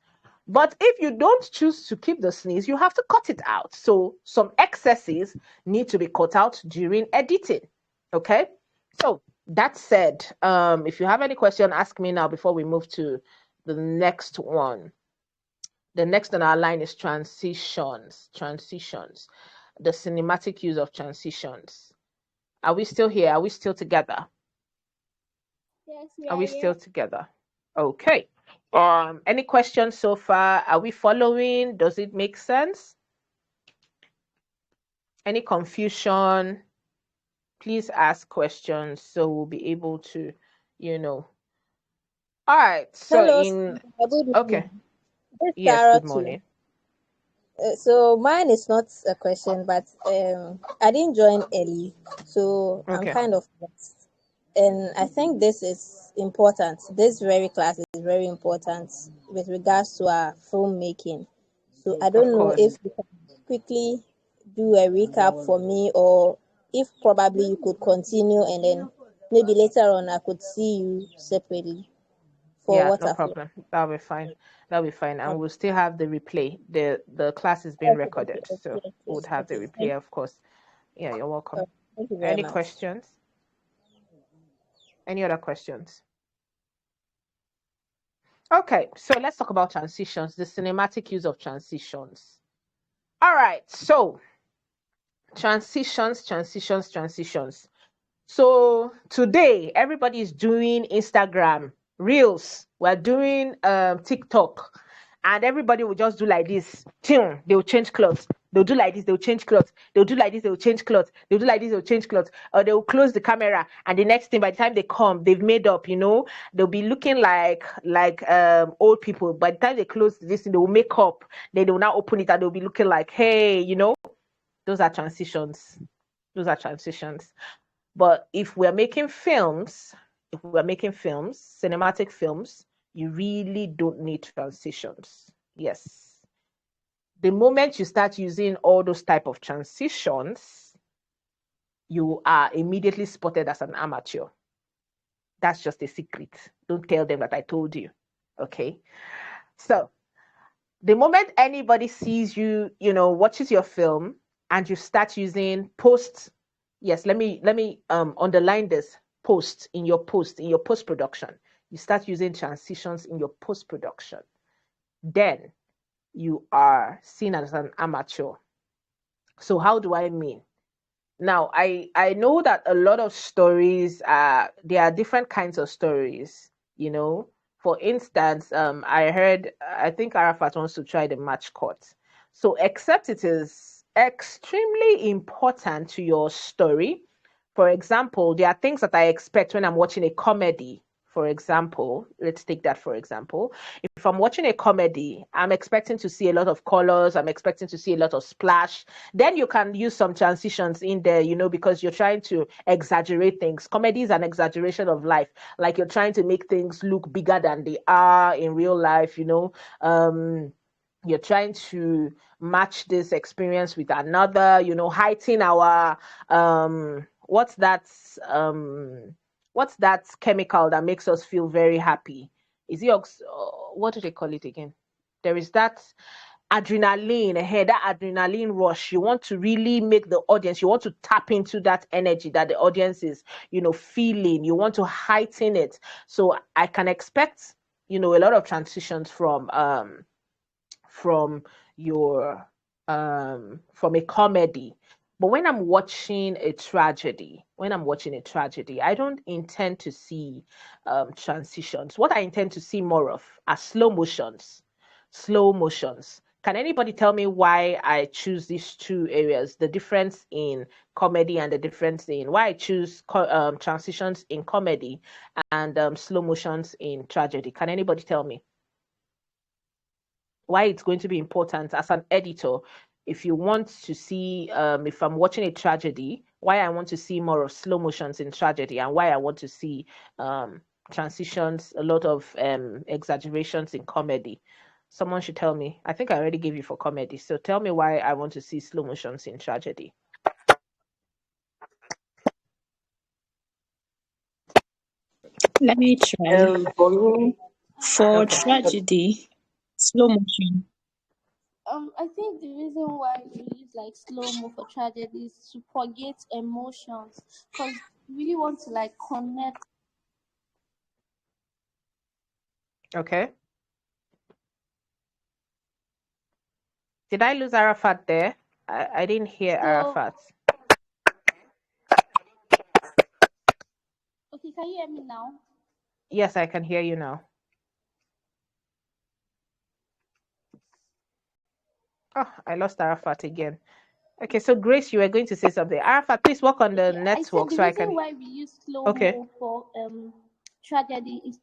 But if you don't choose to keep the sneeze, you have to cut it out. So some excesses need to be cut out during editing. Okay. So that said, if you have any question, ask me now before we move to the next one. The next on our line is transitions. Transitions. The cinematic use of transitions. Are we still here? Are we still together? Yes, Are we yeah. still together? Okay. Any questions so far? Are we following? Does it make sense? Any confusion? Please ask questions so we'll be able to, All right. So Hello, Sandra. Good okay. morning. This is Yes, Sarah good too. morning. So mine is not a question, but I didn't join early, so I'm Okay. kind of lost. And I think this is important. This very class is very important with regards to our filmmaking. So I don't Of know course. if you can quickly do a recap for me, or if probably you could continue and then maybe later on I could see you separately for Yeah, what no I've learned. problem. That'll be fine. That'll be fine. And Okay. we'll still have the replay. The class is being Okay, recorded. So okay, we would have the okay. replay, of course. Yeah, you're welcome. Thank you very Any much. questions? Any other questions? Okay, so let's talk about transitions, the cinematic use of transitions. All right, so transitions. So today, everybody is doing Instagram Reels. We're doing TikTok. And everybody will just do like this. They will change clothes. They'll do like this, they'll change clothes. They'll do like this, they'll change clothes. They'll do like this, they'll change clothes. Or they'll close the camera. And the next thing, by the time they come, they've made up, they'll be looking like old people. By the time they close this thing, they will make up. Then they will now open it and they'll be looking like, hey, those are transitions. Those are transitions. But if we're making films, cinematic films, you really don't need transitions. Yes. The moment you start using all those type of transitions, you are immediately spotted as an amateur. That's just a secret. Don't tell them that I told you. Okay. So the moment anybody sees you, watches your film and you start using post, yes, let me underline this, in your post-production. You start using transitions in your post-production. Then you are seen as an amateur. So how do I mean? Now, I know that a lot of stories, there are different kinds of stories, For instance, I think Arafat wants to try the match cut. So except it is extremely important to your story, for example, there are things that I expect when I'm watching a comedy. For example, let's take that for example. If I'm watching a comedy, I'm expecting to see a lot of colors. I'm expecting to see a lot of splash. Then you can use some transitions in there, because you're trying to exaggerate things. Comedy is an exaggeration of life. Like you're trying to make things look bigger than they are in real life, you're trying to match this experience with another, heighten our what's that chemical that makes us feel very happy? Is it what do they call it again? There is that adrenaline ahead, that adrenaline rush. You want to really make the audience, you want to tap into that energy that the audience is, feeling. You want to heighten it. So I can expect, a lot of transitions from your from a comedy. But when I'm watching a tragedy, I don't intend to see transitions. What I intend to see more of are slow motions. Can anybody tell me why I choose these two areas, the difference in comedy and the difference in why I choose transitions in comedy and slow motions in tragedy? Can anybody tell me why it's going to be important as an editor? If you want to see, if I'm watching a tragedy, why I want to see more of slow motions in tragedy, and why I want to see transitions, a lot of exaggerations in comedy. Someone should tell me. I think I already gave you for comedy. So tell me why I want to see slow motions in tragedy. Let me try. For me, For Okay. tragedy, slow motion. I think the reason why we use like slow mo for tragedy is to forget emotions, because we really want to like connect. Okay. Did I lose Arafat there? I didn't hear So Arafat. okay, can you hear me now? Yes, I can hear you now. Oh, I lost Arafat again. Okay, so Grace, you were going to say something. Arafat, please work on the Okay, I said network the so I reason can. why we use slow Okay. mo for tragedy is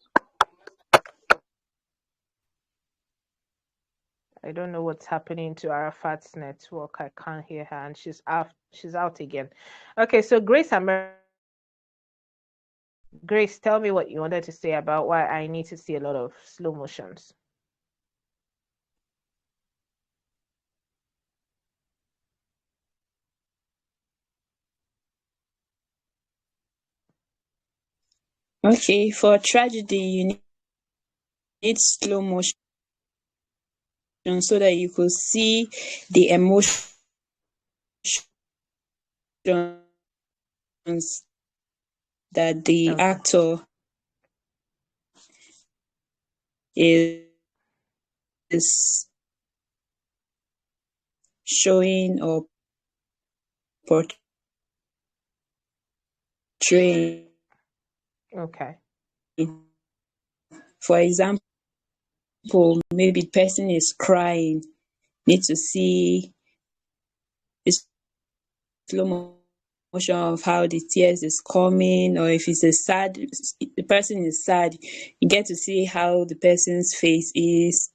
I don't know what's happening to Arafat's network. I can't hear her, and she's out. She's out again. Okay, so Grace, Grace, tell me what you wanted to say about why I need to see a lot of slow motions. Okay, for tragedy, you need slow motion so that you could see the emotions that the actor is showing or portraying. Okay. For example, maybe the person is crying, need to see the slow motion of how the tears is coming, or if it's the person is sad, you get to see how the person's face is.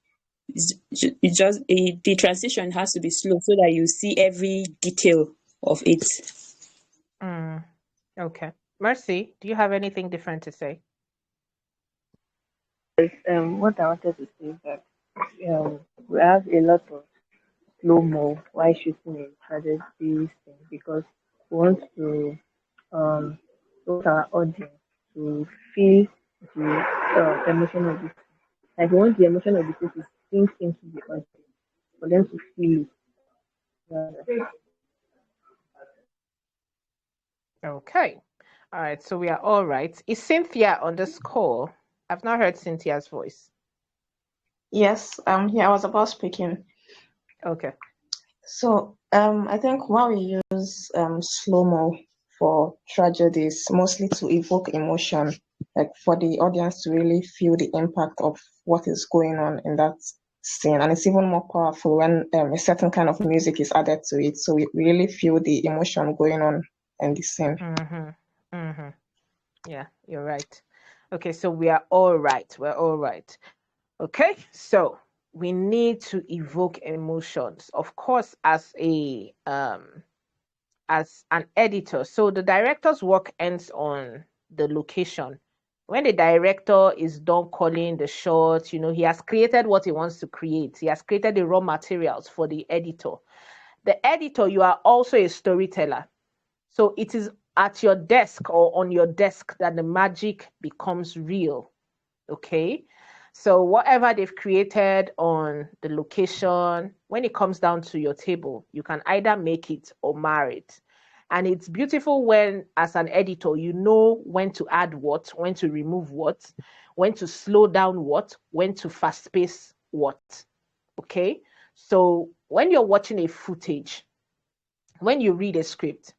The transition has to be slow so that you see every detail of it. Okay. Mercy, do you have anything different to say? Yes, what I wanted to say is that we have a lot of slow mo while shooting a tragedy thing because we want to want our audience to feel the emotion of it. Like we want the emotion of the people to sink into the audience for them to feel it. Yeah. Okay. All right. So we are all right. Is Cynthia on this call? I've not heard Cynthia's voice. Yes, here I was about speaking. Okay. So I think why we use slow-mo for tragedies mostly to evoke emotion, like for the audience to really feel the impact of what is going on in that scene. And it's even more powerful when a certain kind of music is added to it. So we really feel the emotion going on in the scene. Yeah, you're right. Okay, so we are all right. We're all right. Okay, so we need to evoke emotions, of course, as an editor. So the director's work ends on the location. When the director is done calling the shots, he has created what he wants to create. He has created the raw materials for the editor. The editor, you are also a storyteller. So it is at your desk or on your desk that the magic becomes real. Okay? So whatever they've created on the location, when it comes down to your table, you can either make it or mar it. And it's beautiful when, as an editor, you know when to add what, when to remove what, when to slow down what, when to fast pace what. Okay? So when you're watching a footage, when you read a script,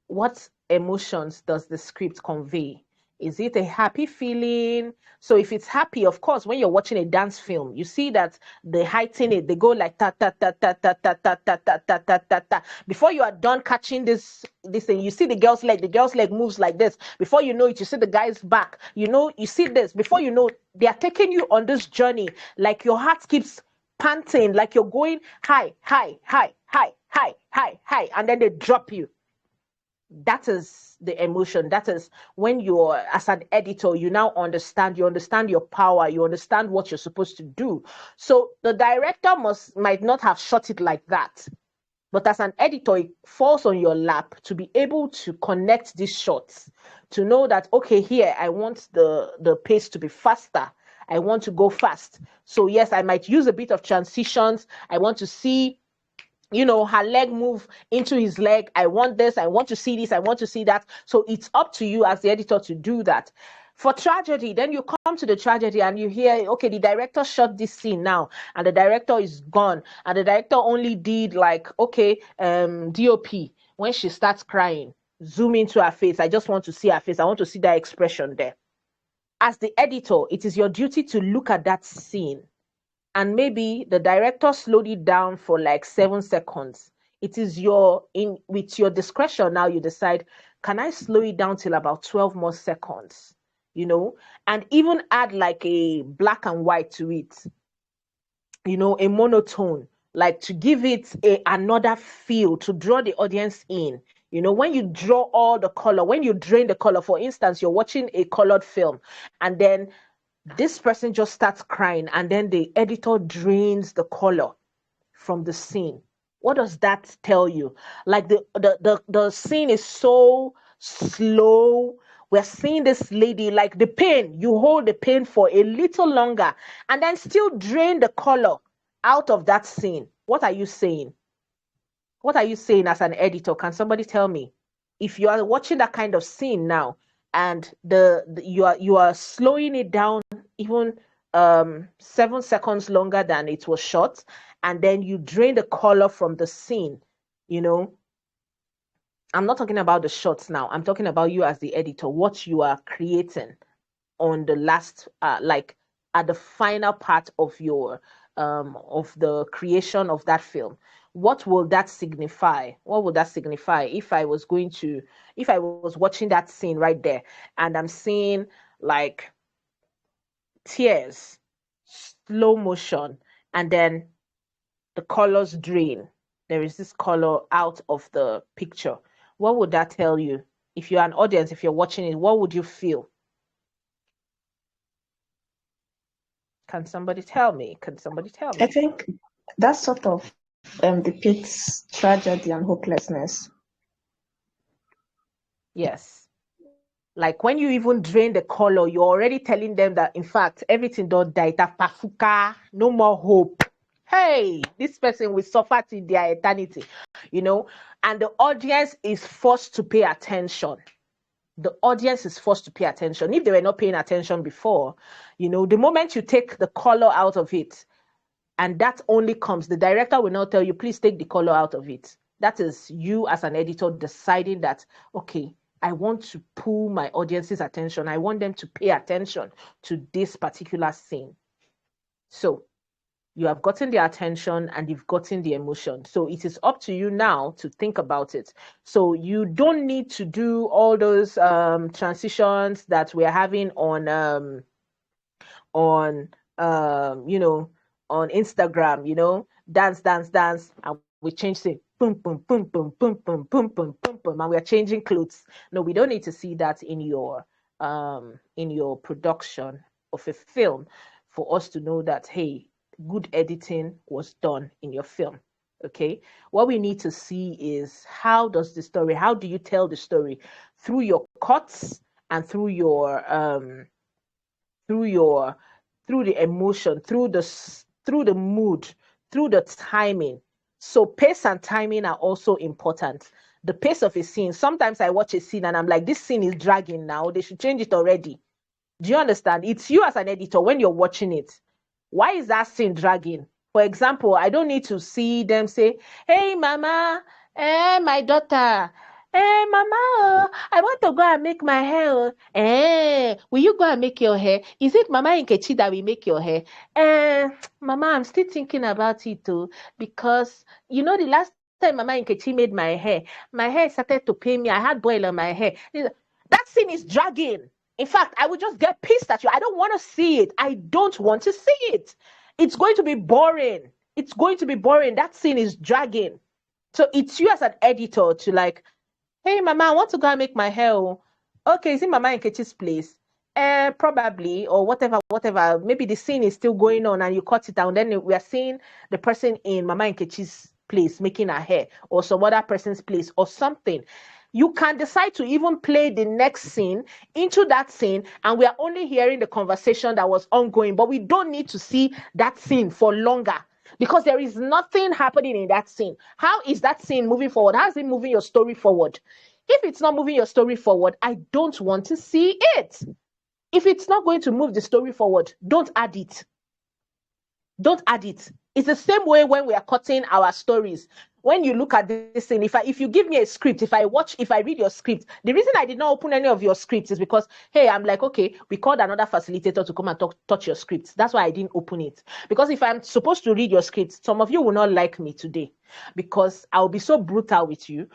what emotions does the script convey? Is it a happy feeling? So if it's happy, of course, when you're watching a dance film, you see that they heighten it. They go like ta ta ta ta ta ta ta ta ta ta ta ta ta. Before you are done catching this thing, you see the girl's leg. The girl's leg moves like this. Before you know it, you see the guy's back. You see this. Before you know, they are taking you on this journey. Like your heart keeps panting, like you're going high, high, high, high, high, high, high, and then they drop you. That is the emotion. That is when you're, as an editor, you now understand your power, you understand what you're supposed to do. So the director might not have shot it like that, but as an editor, it falls on your lap to be able to connect these shots, to know that, okay, here I want the pace to be faster. I want to go fast. So yes, I might use a bit of transitions. I want to see, you know, her leg move into his leg. I want this, I want to see this, I want to see that. So it's up to you as the editor to do that. For tragedy, then you come to the tragedy and you hear, okay, the director shot this scene now and the director is gone and the director only did like, okay, DOP, when she starts crying, zoom into her face. I just want to see her face. I want to see that expression there. As the editor, it is your duty to look at that scene, and maybe the director slowed it down for like 7 seconds. It is with your discretion now, you decide, can I slow it down till about 12 more seconds? You know, and even add like a black and white to it, you know, a monotone, like to give it another feel, to draw the audience in. You know, when you draw all the color, when you drain the color, for instance, you're watching a colored film and then this person just starts crying and then the editor drains the color from the scene. What does that tell you? Like the scene is so slow. We're seeing this lady, like the pain, you hold the pain for a little longer and then still drain the color out of that scene. What are you saying? What are you saying as an editor? Can somebody tell me? If you are watching that kind of scene now and you are slowing it down even 7 seconds longer than it was shot, and then you drain the color from the scene, you know, I'm not talking about the shots now. I'm talking about you as the editor, what you are creating on the last, like at the final part of your of the creation of that film. What will that signify? What would that signify if I was watching that scene right there and I'm seeing like tears, slow motion, and then the colors drain. There is this color out of the picture. What would that tell you? If you're an audience, if you're watching it, what would you feel? Can somebody tell me? I think that sort of depicts tragedy and hopelessness. Yes. Like when you even drain the color, you're already telling them that, in fact, everything don't die. Pafuka, no more hope. Hey, this person will suffer till their eternity, you know, and the audience is forced to pay attention. The audience is forced to pay attention. If they were not paying attention before, you know, the moment you take the color out of it, and that only comes, the director will not tell you, please take the color out of it. That is you as an editor deciding that, okay, I want to pull my audience's attention. I want them to pay attention to this particular scene. So you have gotten the attention and you've gotten the emotion. So it is up to you now to think about it. So you don't need to do all those transitions that we're having on you know, on Instagram, you know, dance, and we change it, boom, boom, boom, boom, boom, boom, boom, boom, boom, boom, and we are changing clothes. No, we don't need to see that in your production of a film for us to know that, hey, good editing was done in your film. Okay, what we need to see is how do you tell the story through your cuts and through the emotion, through the mood, through the timing. So pace and timing are also important. The pace of a scene. Sometimes I watch a scene and I'm like, this scene is dragging now. They should change it already. Do you understand? It's you as an editor when you're watching it. Why is that scene dragging? For example, I don't need to see them say, hey, mama, my daughter, hey, mama, I want to go and make my hair. Will you go and make your hair? Is it Mama Nkechi that will make your hair? Mama, I'm still thinking about it too, because, you know, the last time Mama Nkechi made my hair started to pain me. I had boil on my hair. That scene is dragging. In fact, I would just get pissed at you. I don't want to see it. I don't want to see it. It's going to be boring. It's going to be boring. That scene is dragging. So it's you as an editor to like, hey, Mama, I want to go and make my hair. Okay, is it Mama Nkechi's place? Probably, or whatever. Maybe the scene is still going on and you cut it down. Then we are seeing the person in Mama Nkechi's place making her hair, or some other person's place or something. You can decide to even play the next scene into that scene, and we are only hearing the conversation that was ongoing, but we don't need to see that scene for longer because there is nothing happening in that scene. How is that scene moving forward? How is it moving your story forward? If it's not moving your story forward, I don't want to see it. If it's not going to move the story forward, don't add it. Don't add it. It's the same way when we are cutting our stories. When you look at this thing, if you give me a script, if I read your script, the reason I did not open any of your scripts is because, hey, I'm like, okay, we called another facilitator to come and touch your scripts. That's why I didn't open it. Because if I'm supposed to read your scripts, some of you will not like me today because I'll be so brutal with you.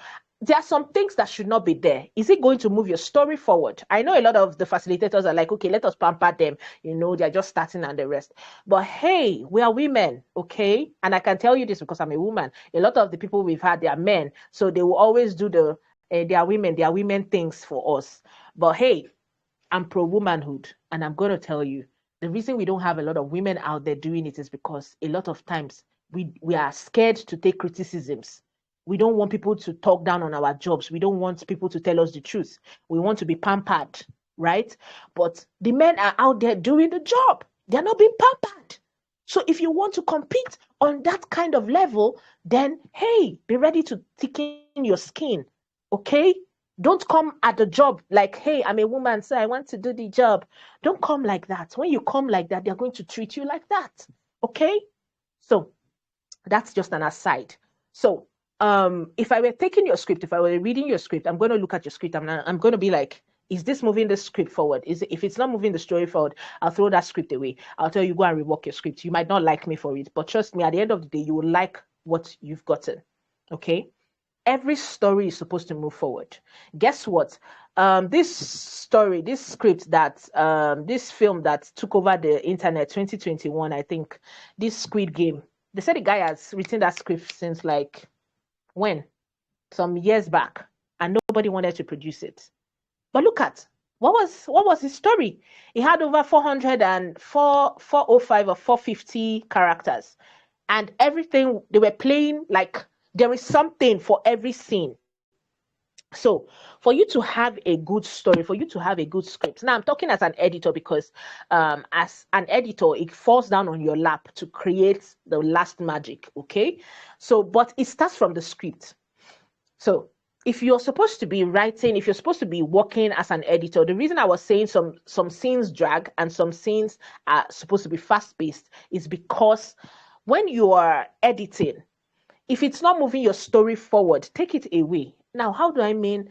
There are some things that should not be there. Is it going to move your story forward? I know a lot of the facilitators are like, okay, let us pamper them. You know, they're just starting and the rest. But hey, we are women, okay? And I can tell you this because I'm a woman. A lot of the people we've had, they are men. So they will always do they are women things for us. But hey, I'm pro-womanhood. And I'm going to tell you, the reason we don't have a lot of women out there doing it is because a lot of times we are scared to take criticisms. We don't want people to talk down on our jobs. We don't want people to tell us the truth. We want to be pampered, right? But the men are out there doing the job. They're not being pampered. So if you want to compete on that kind of level, then, hey, be ready to thicken your skin, okay? Don't come at the job like, hey, I'm a woman, so I want to do the job. Don't come like that. When you come like that, they're going to treat you like that, okay? So that's just an aside. So if I were taking your script, if I were reading your script, I'm going to look at your script. I'm going to be like, is this moving the script forward? If it's not moving the story forward, I'll throw that script away. I'll tell you, go and rework your script. You might not like me for it, but trust me, at the end of the day, you will like what you've gotten. Okay? Every story is supposed to move forward. Guess what? This script that, this film that took over the internet, 2021, I think, this Squid Game, they said the guy has written that script since like, when? Some years back, and nobody wanted to produce it. But look at what was his story. He had over 405 or 450 characters, and everything they were playing, like there is something for every scene. So for you to have a good story, for you to have a good script, now I'm talking as an editor because as an editor, it falls down on your lap to create the last magic, okay? So, but it starts from the script. So if you're supposed to be writing, if you're supposed to be working as an editor, the reason I was saying some scenes drag and some scenes are supposed to be fast-paced is because when you are editing, if it's not moving your story forward, take it away. Now, how do I mean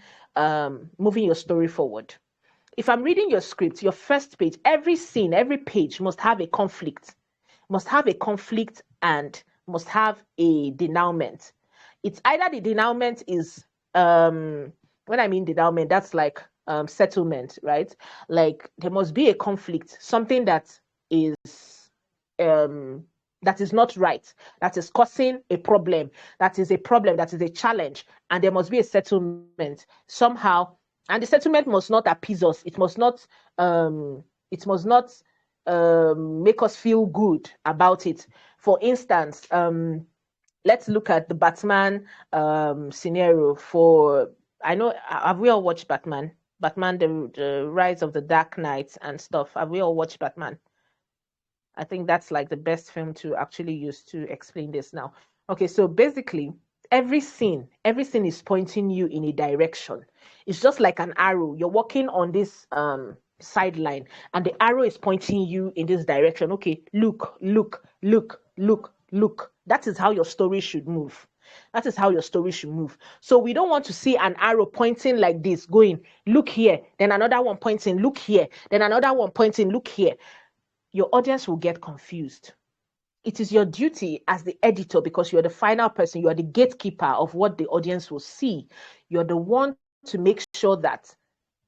moving your story forward? If I'm reading your script, your first page, every scene, every page must have a conflict, and must have a denouement. It's either the denouement is, when I mean denouement, that's like settlement, right? Like there must be a conflict, something that is not right, that is causing a problem, that is a challenge, and there must be a settlement somehow. And the settlement must not appease us. It must not make us feel good about it. For instance, let's look at the Batman scenario. I know, have we all watched Batman, the Rise of the Dark Knight and stuff? Have we all watched Batman? I think that's like the best film to actually use to explain this now. Okay, so basically, every scene is pointing you in a direction. It's just like an arrow. You're walking on this sideline, and the arrow is pointing you in this direction. Okay, look. That is how your story should move. So we don't want to see an arrow pointing like this, going, look here, then another one pointing, look here, then another one pointing, look here. Your audience will get confused. It is your duty as the editor, because you're the final person, you are the gatekeeper of what the audience will see. You're the one to make sure that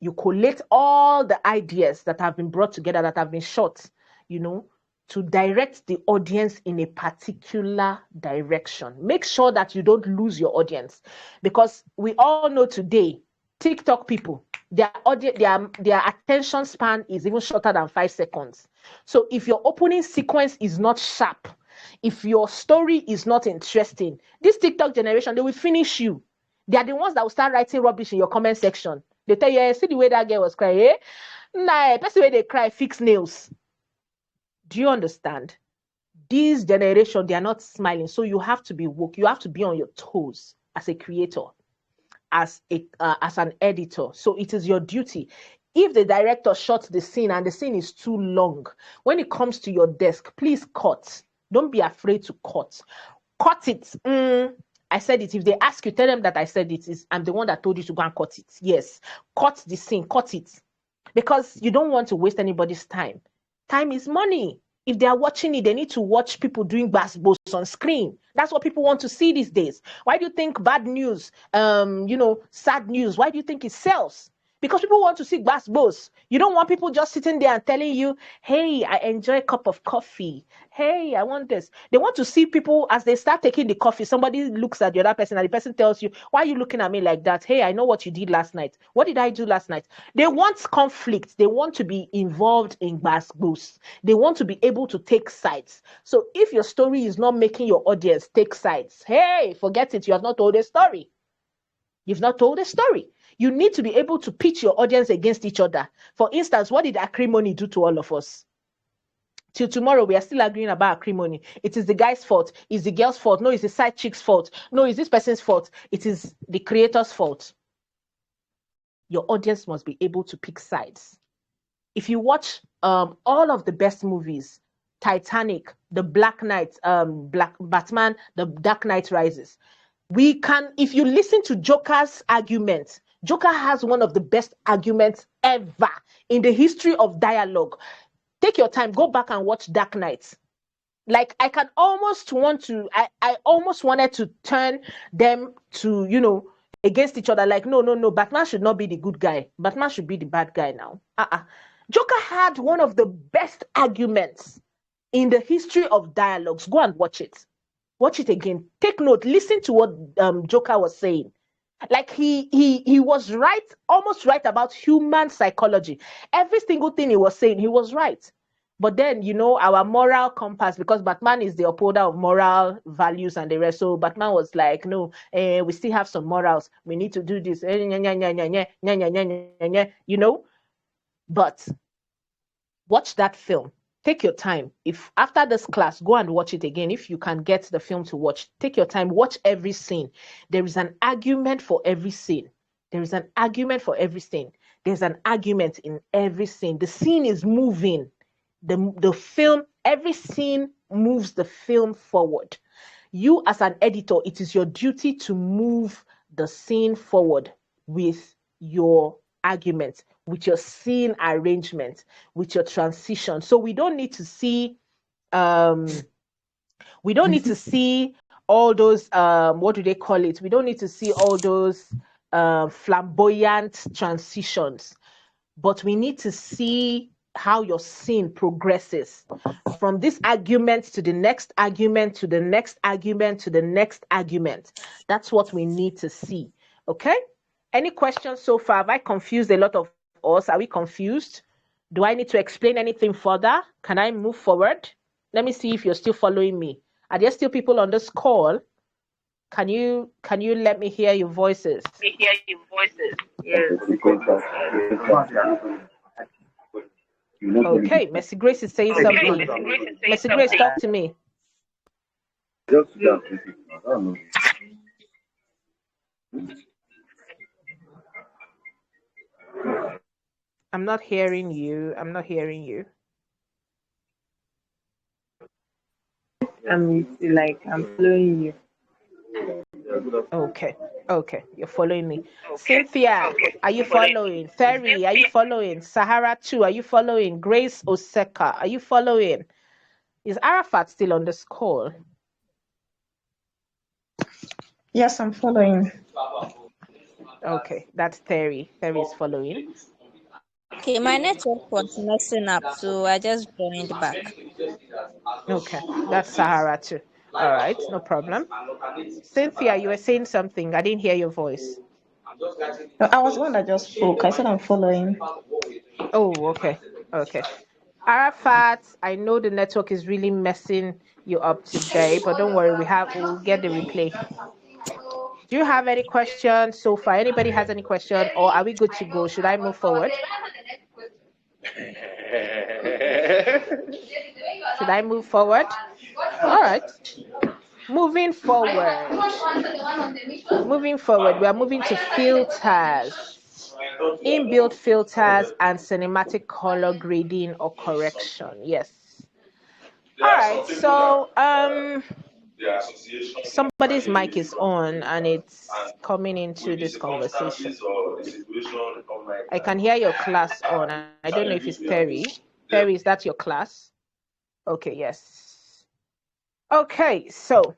you collate all the ideas that have been brought together, that have been shot, to direct the audience in a particular direction. Make sure that you don't lose your audience, because we all know today, TikTok people, their attention span is even shorter than 5 seconds. So if your opening sequence is not sharp, if your story is not interesting, this TikTok generation, they will finish you. They are the ones that will start writing rubbish in your comment section. They tell you, see the way that girl was crying. Eh? Nah, person where they cry, fix nails. Do you understand? This generation, they are not smiling. So you have to be woke. You have to be on your toes as a creator, as an editor. So it is your duty. If the director shots the scene and the scene is too long, when it comes to your desk, please cut. Don't be afraid to cut. Cut it. I said it. If they ask you, tell them that I said it. I'm the one that told you to go and cut it. Yes. Cut the scene. Cut it. Because you don't want to waste anybody's time. Time is money. If they are watching it, they need to watch people doing basketballs on screen. That's what people want to see these days. Why do you think bad news, sad news, why do you think it sells? Because people want to see basketballs. You don't want people just sitting there and telling you, hey, I enjoy a cup of coffee. Hey, I want this. They want to see people as they start taking the coffee. Somebody looks at the other person and the person tells you, why are you looking at me like that? Hey, I know what you did last night. What did I do last night? They want conflict. They want to be involved in basketballs. They want to be able to take sides. So if your story is not making your audience take sides, hey, forget it. You have not told a story. You've not told a story. You need to be able to pitch your audience against each other. For instance, what did acrimony do to all of us? Till tomorrow, we are still agreeing about acrimony. It is the guy's fault. It's the girl's fault. No, it's the side chick's fault. No, it's this person's fault. It is the creator's fault. Your audience must be able to pick sides. If you watch all of the best movies, Titanic, The Black Knight, Batman, The Dark Knight Rises, if you listen to Joker's argument, Joker has one of the best arguments ever in the history of dialogue. Take your time, go back and watch Dark Knight. Like, I almost wanted to turn them to, against each other. Like, no, Batman should not be the good guy. Batman should be the bad guy now. Joker had one of the best arguments in the history of dialogues. Go and watch it. Watch it again. Take note. Listen to what Joker was saying. Like he was right, almost right about human psychology. Every single thing he was saying, he was right. But then, our moral compass, because Batman is the upholder of moral values and the rest. So Batman was like, no, we still have some morals. We need to do this. But watch that film. Take your time. If after this class, go and watch it again. If you can get the film to watch, take your time. Watch every scene. There is an argument for every scene. There is an argument for every scene. There's an argument in every scene. The scene is moving. The film, every scene moves the film forward. You as an editor, it is your duty to move the scene forward with your argument, with your scene arrangement, with your transition. So we don't need to see all those what do they call it? We don't need to see all those flamboyant transitions, but we need to see how your scene progresses from this argument to the next argument to the next argument to the next argument. That's what we need to see. Okay? Any questions so far? Have I confused a lot of us? Are we confused? Do I need to explain anything further? Can I move forward? Let me see if you're still following me. Are there still people on this call? Can you let me hear your voices? Yes. Okay, Mercy Grace is saying something. Mercy Grace, talk to me. I'm not hearing you. I'm following you. Okay, you're following me. Cynthia, are you following? Ferry, are you following? Sahara 2, are you following? Grace Oseka, are you following? Is Arafat still on this call? Yes, I'm following. Okay, that's Terry. Terry is following. Okay, my network was messing up, so I just joined back. Okay, that's Sahara too. All right, no problem. Cynthia, you were saying something. I didn't hear your voice. No, I was the one that just spoke. I said I'm following. Oh, okay. Arafat, I know the network is really messing you up today, but don't worry, we'll get the replay. Do you have any questions so far? Anybody has any question, or are we good to go? Should I move forward? Should I move forward? All right. Moving forward. Moving forward, we are moving to filters. Inbuilt filters and cinematic color grading or correction. Yes. All right. So somebody's mic is on and it's coming into this conversation. I can hear your class on. I don't know if it's Perry. Perry, is that your class? Okay, yes. Okay, so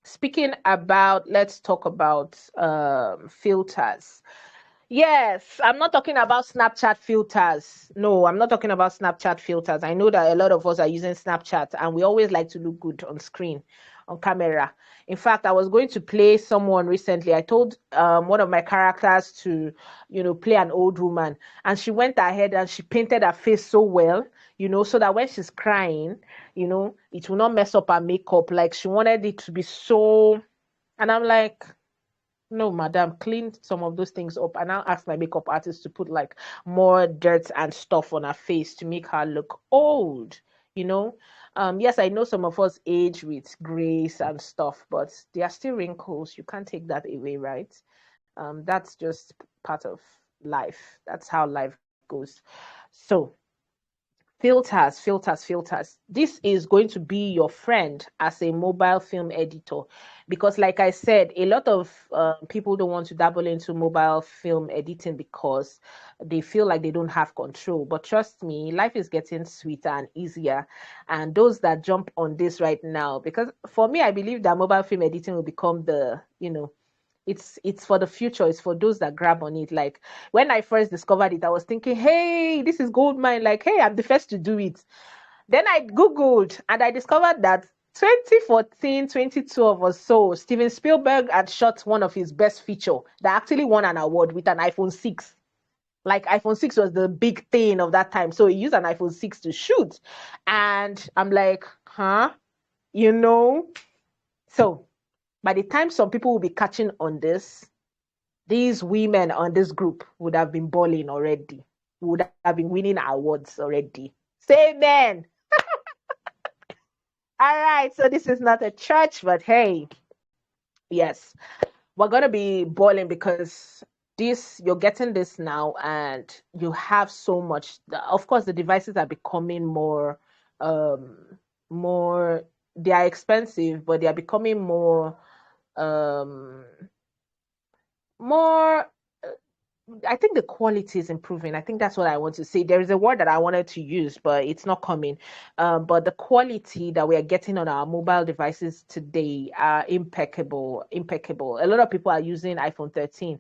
speaking about, let's talk about filters. Yes, I'm not talking about Snapchat filters. No, I'm not talking about Snapchat filters. I know that a lot of us are using Snapchat and we always like to look good on screen, on camera. In fact, I was going to play someone recently. I told one of my characters to, play an old woman, and she went ahead and she painted her face so well, so that when she's crying, it will not mess up her makeup. Like she wanted it to be so, and I'm like, no, madam, clean some of those things up. And I'll ask my makeup artist to put like more dirt and stuff on her face to make her look old, Yes, I know some of us age with grace and stuff, but there are still wrinkles. You can't take that away, right? That's just part of life. That's how life goes. So filters. This is going to be your friend as a mobile film editor, because like I said, a lot of people don't want to dabble into mobile film editing because they feel like they don't have control. But trust me, life is getting sweeter and easier. And those that jump on this right now, because for me, I believe that mobile film editing will become the, it's for the future. It's for those that grab on it. Like when I first discovered it, I was thinking, hey, this is gold mine. Like, hey, I'm the first to do it. Then I Googled and I discovered that 2014, 2012 or so, Steven Spielberg had shot one of his best feature that actually won an award with an iPhone 6. Like iPhone 6 was the big thing of that time. So he used an iPhone 6 to shoot. And I'm like, huh? So by the time some people will be catching on this, these women on this group would have been balling already, would have been winning awards already. Say amen. All right, so this is not a church, but hey, yes, we're going to be balling because you're getting this now and you have so much. Of course, the devices are becoming more, they are expensive, but they are becoming more, I think the quality is improving. I think that's what I want to say. There is a word that I wanted to use, but it's not coming. But the quality that we are getting on our mobile devices today are impeccable. A lot of people are using iPhone 13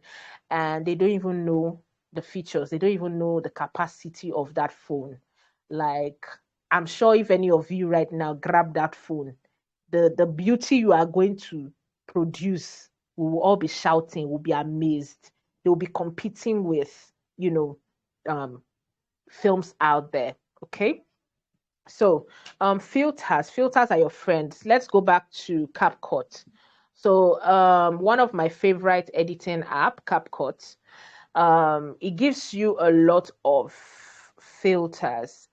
and they don't even know the features. They don't even know the capacity of that phone. Like, I'm sure if any of you right now grab that phone, the beauty you are going to produce, we will all be shouting, we'll be amazed. They'll be competing with, films out there. Okay. So, filters are your friends. Let's go back to CapCut. So, one of my favorite editing app, CapCut, it gives you a lot of filters.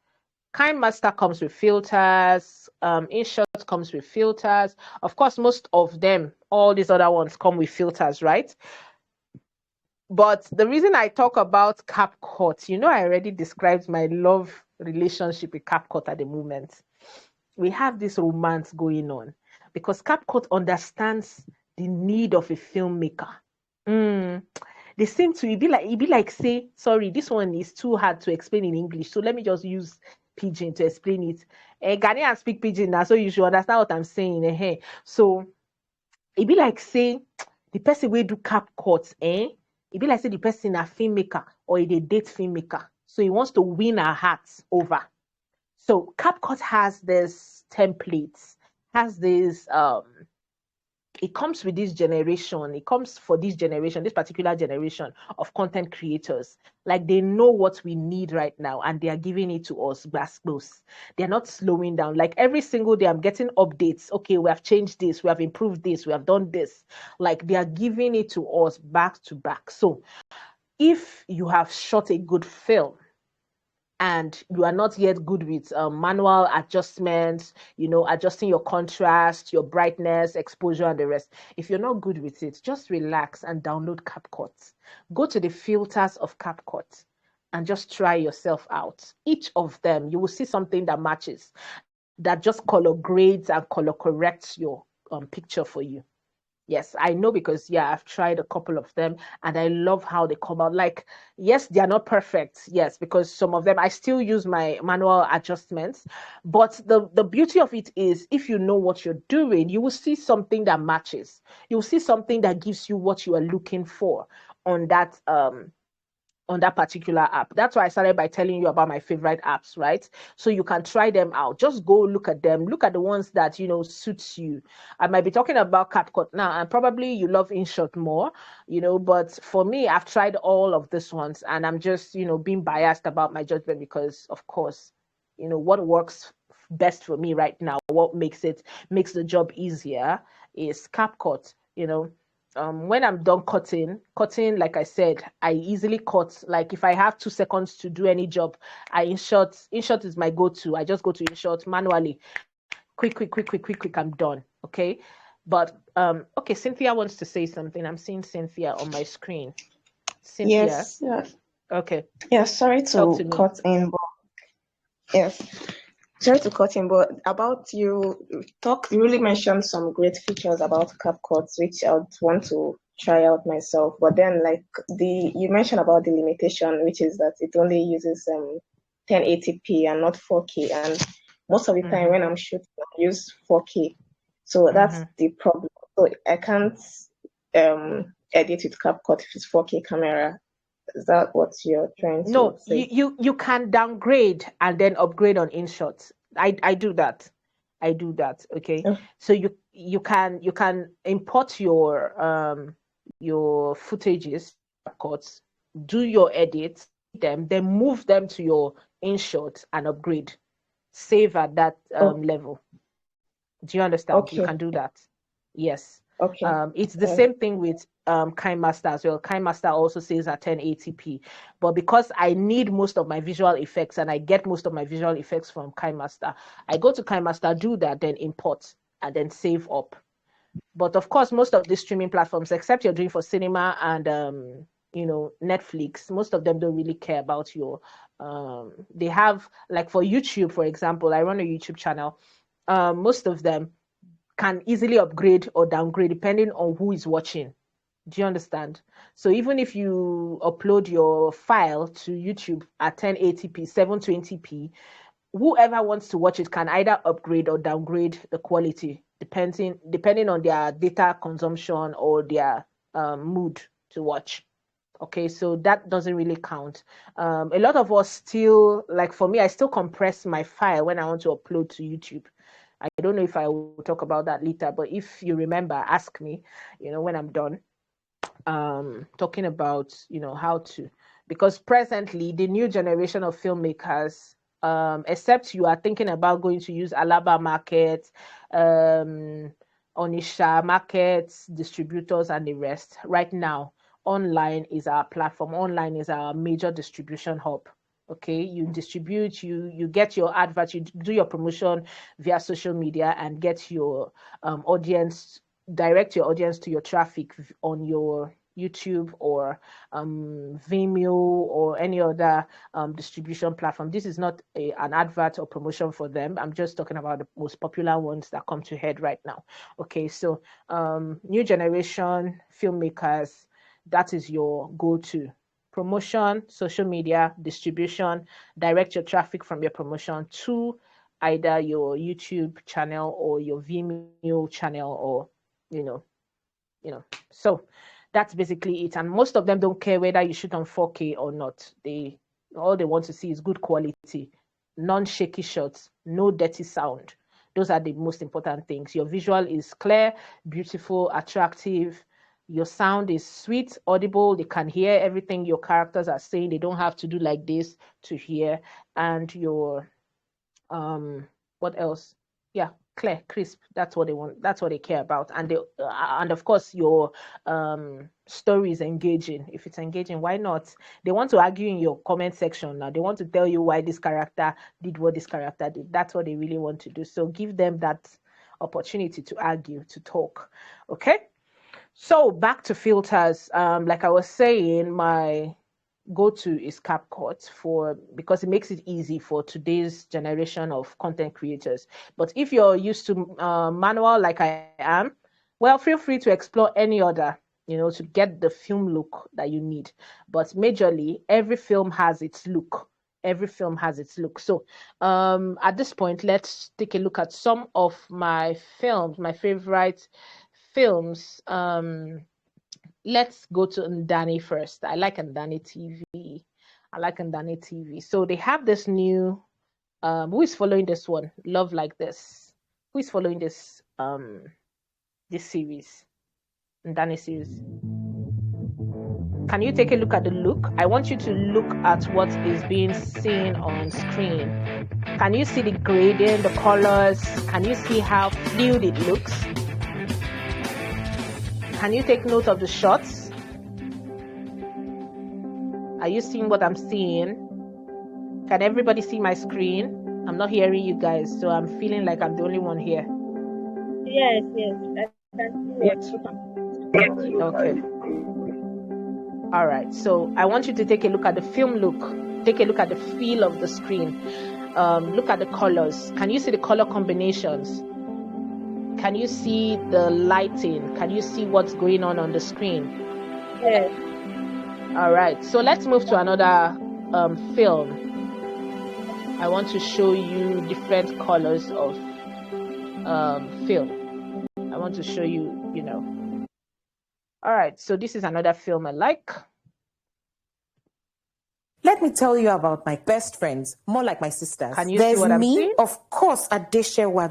KineMaster comes with filters. Inshot comes with filters. Of course, most of them, all these other ones come with filters, right? But the reason I talk about CapCut, I already described my love relationship with CapCut at the moment. We have this romance going on because CapCut understands the need of a filmmaker. They seem to be like say, sorry, this one is too hard to explain in English, so let me just use Pidgin to explain it. Ghanaians speak Pidgin now, so you should understand what I'm saying. So it be like say the person will do CapCut, it be like say the person a filmmaker or a date filmmaker, so he wants to win our hearts over. So CapCut has this templates, has this it comes with this generation. It comes for this generation, this particular generation of content creators. Like, they know what we need right now, and they are giving it to us glass close. They're not slowing down. Like, every single day I'm getting updates. Okay, we have changed this, we have improved this, we have done this. Like, they are giving it to us back to back. So if you have shot a good film and you are not yet good with manual adjustments, adjusting your contrast, your brightness, exposure, and the rest. If you're not good with it, just relax and download CapCut. Go to the filters of CapCut and just try yourself out. Each of them, you will see something that matches, that just color grades and color corrects your picture for you. Yes, I know, because I've tried a couple of them and I love how they come out. Like, yes, they are not perfect. Yes, because some of them I still use my manual adjustments. But the beauty of it is, if you know what you're doing, you will see something that matches. You will see something that gives you what you are looking for on that particular app. That's why I started by telling you about my favorite apps, right? So you can try them out. Just go look at them. Look at the ones that, suits you. I might be talking about CapCut now, and probably you love Inshot more, but for me, I've tried all of these ones, and I'm just, being biased about my judgment because, of course, what works best for me right now, what makes the job easier is CapCut. When I'm done cutting, like I said, I easily cut. Like, if I have 2 seconds to do any job, Inshot is my go-to. I just go to Inshot manually. Quick, I'm done. Okay. But okay, Cynthia wants to say something. I'm seeing Cynthia on my screen. Cynthia. Yes. Okay. Yes, sorry Talk to to me. cut in, but yes. Sorry to cut in, but about you really mentioned some great features about CapCut, which I would want to try out myself. But then, like, you mentioned about the limitation, which is that it only uses 1080p and not 4K. And most of the time when I'm shooting, I use 4K. So that's the problem. So I can't edit with CapCut if it's 4K camera. Is that what you're trying to say? You can downgrade and then upgrade on InShot. I do that. Okay. Oh. So you can import your footages, cuts, do your edits, then move them to your InShot and upgrade. Save at that level. Do you understand? Okay. You can do that. Yes. Okay. It's the same thing with KineMaster as well. KineMaster also says at 1080p, but because I need most of my visual effects and I get most of my visual effects from KineMaster, I go to KineMaster, do that, then import and then save up. But of course, most of the streaming platforms, except you're doing for cinema and Netflix, most of them don't really care about your. They have, like, for YouTube, for example, I run a YouTube channel. Most of them can easily upgrade or downgrade depending on who is watching. Do you understand? So even if you upload your file to YouTube at 1080p, 720p, whoever wants to watch it can either upgrade or downgrade the quality depending on their data consumption or their mood to watch. Okay, so that doesn't really count. A lot of us still, like for me, I still compress my file when I want to upload to YouTube. I don't know if I will talk about that later, but if you remember, ask me, when I'm done talking about, how to, because presently the new generation of filmmakers, except you are thinking about going to use Alaba market, Onisha markets, distributors, and the rest. Right now, online is our platform. Online is our major distribution hub. Okay, you distribute, you get your advert, you do your promotion via social media and get your audience, direct your audience to your traffic on your YouTube or Vimeo or any other distribution platform. This is not an advert or promotion for them. I'm just talking about the most popular ones that come to head right now. Okay, so new generation filmmakers, that is your go-to. Promotion, social media, distribution, direct your traffic from your promotion to either your YouTube channel or your Vimeo channel, or so that's basically it. And most of them don't care whether you shoot on 4K or not. All they want to see is good quality, non-shaky shots, no dirty sound, Those are the most important things. Your visual is clear, beautiful, attractive. Your sound is sweet, audible. They can hear everything your characters are saying. They don't have to do like this to hear. And your what else? Yeah, clear, crisp. That's what they want. That's what they care about. And and of course your story is engaging. If it's engaging, why not? They want to argue in your comment section now. They want to tell you why this character did what this character did. That's what they really want to do. So give them that opportunity to argue, to talk. Okay. So back to filters. Like I was saying, my go-to is CapCut because it makes it easy for today's generation of content creators. But if you're used to manual like I am, well, feel free to explore any other, to get the film look that you need. But majorly, every film has its look. Every film has its look. So at this point, let's take a look at some of my films, my favorite films. Let's go to Ndani first. I like Ndani TV. So they have this new, who is following this one? Love Like This. Who is following this series? Ndani series. Can you take a look at the look? I want you to look at what is being seen on screen. Can you see the gradient, the colors? Can you see how fluid it looks? Can you take note of the shots? Are you seeing what I'm seeing? Can everybody see my screen? I'm not hearing you guys, so I'm feeling like I'm the only one here. Yes, I can see it. Okay. All right. So I want you to take a look at the film look. Take a look at the feel of the screen. Look at the colors. Can you see the color combinations? Can you see the lighting? Can you see what's going on the screen? Yes. All right. So let's move to another film. I want to show you different colors of film. I want to show you, All right. So this is another film I like. Let me tell you about my best friends, more like my sisters. Can you There's see what I'm me, saying? of course, Adeshewa.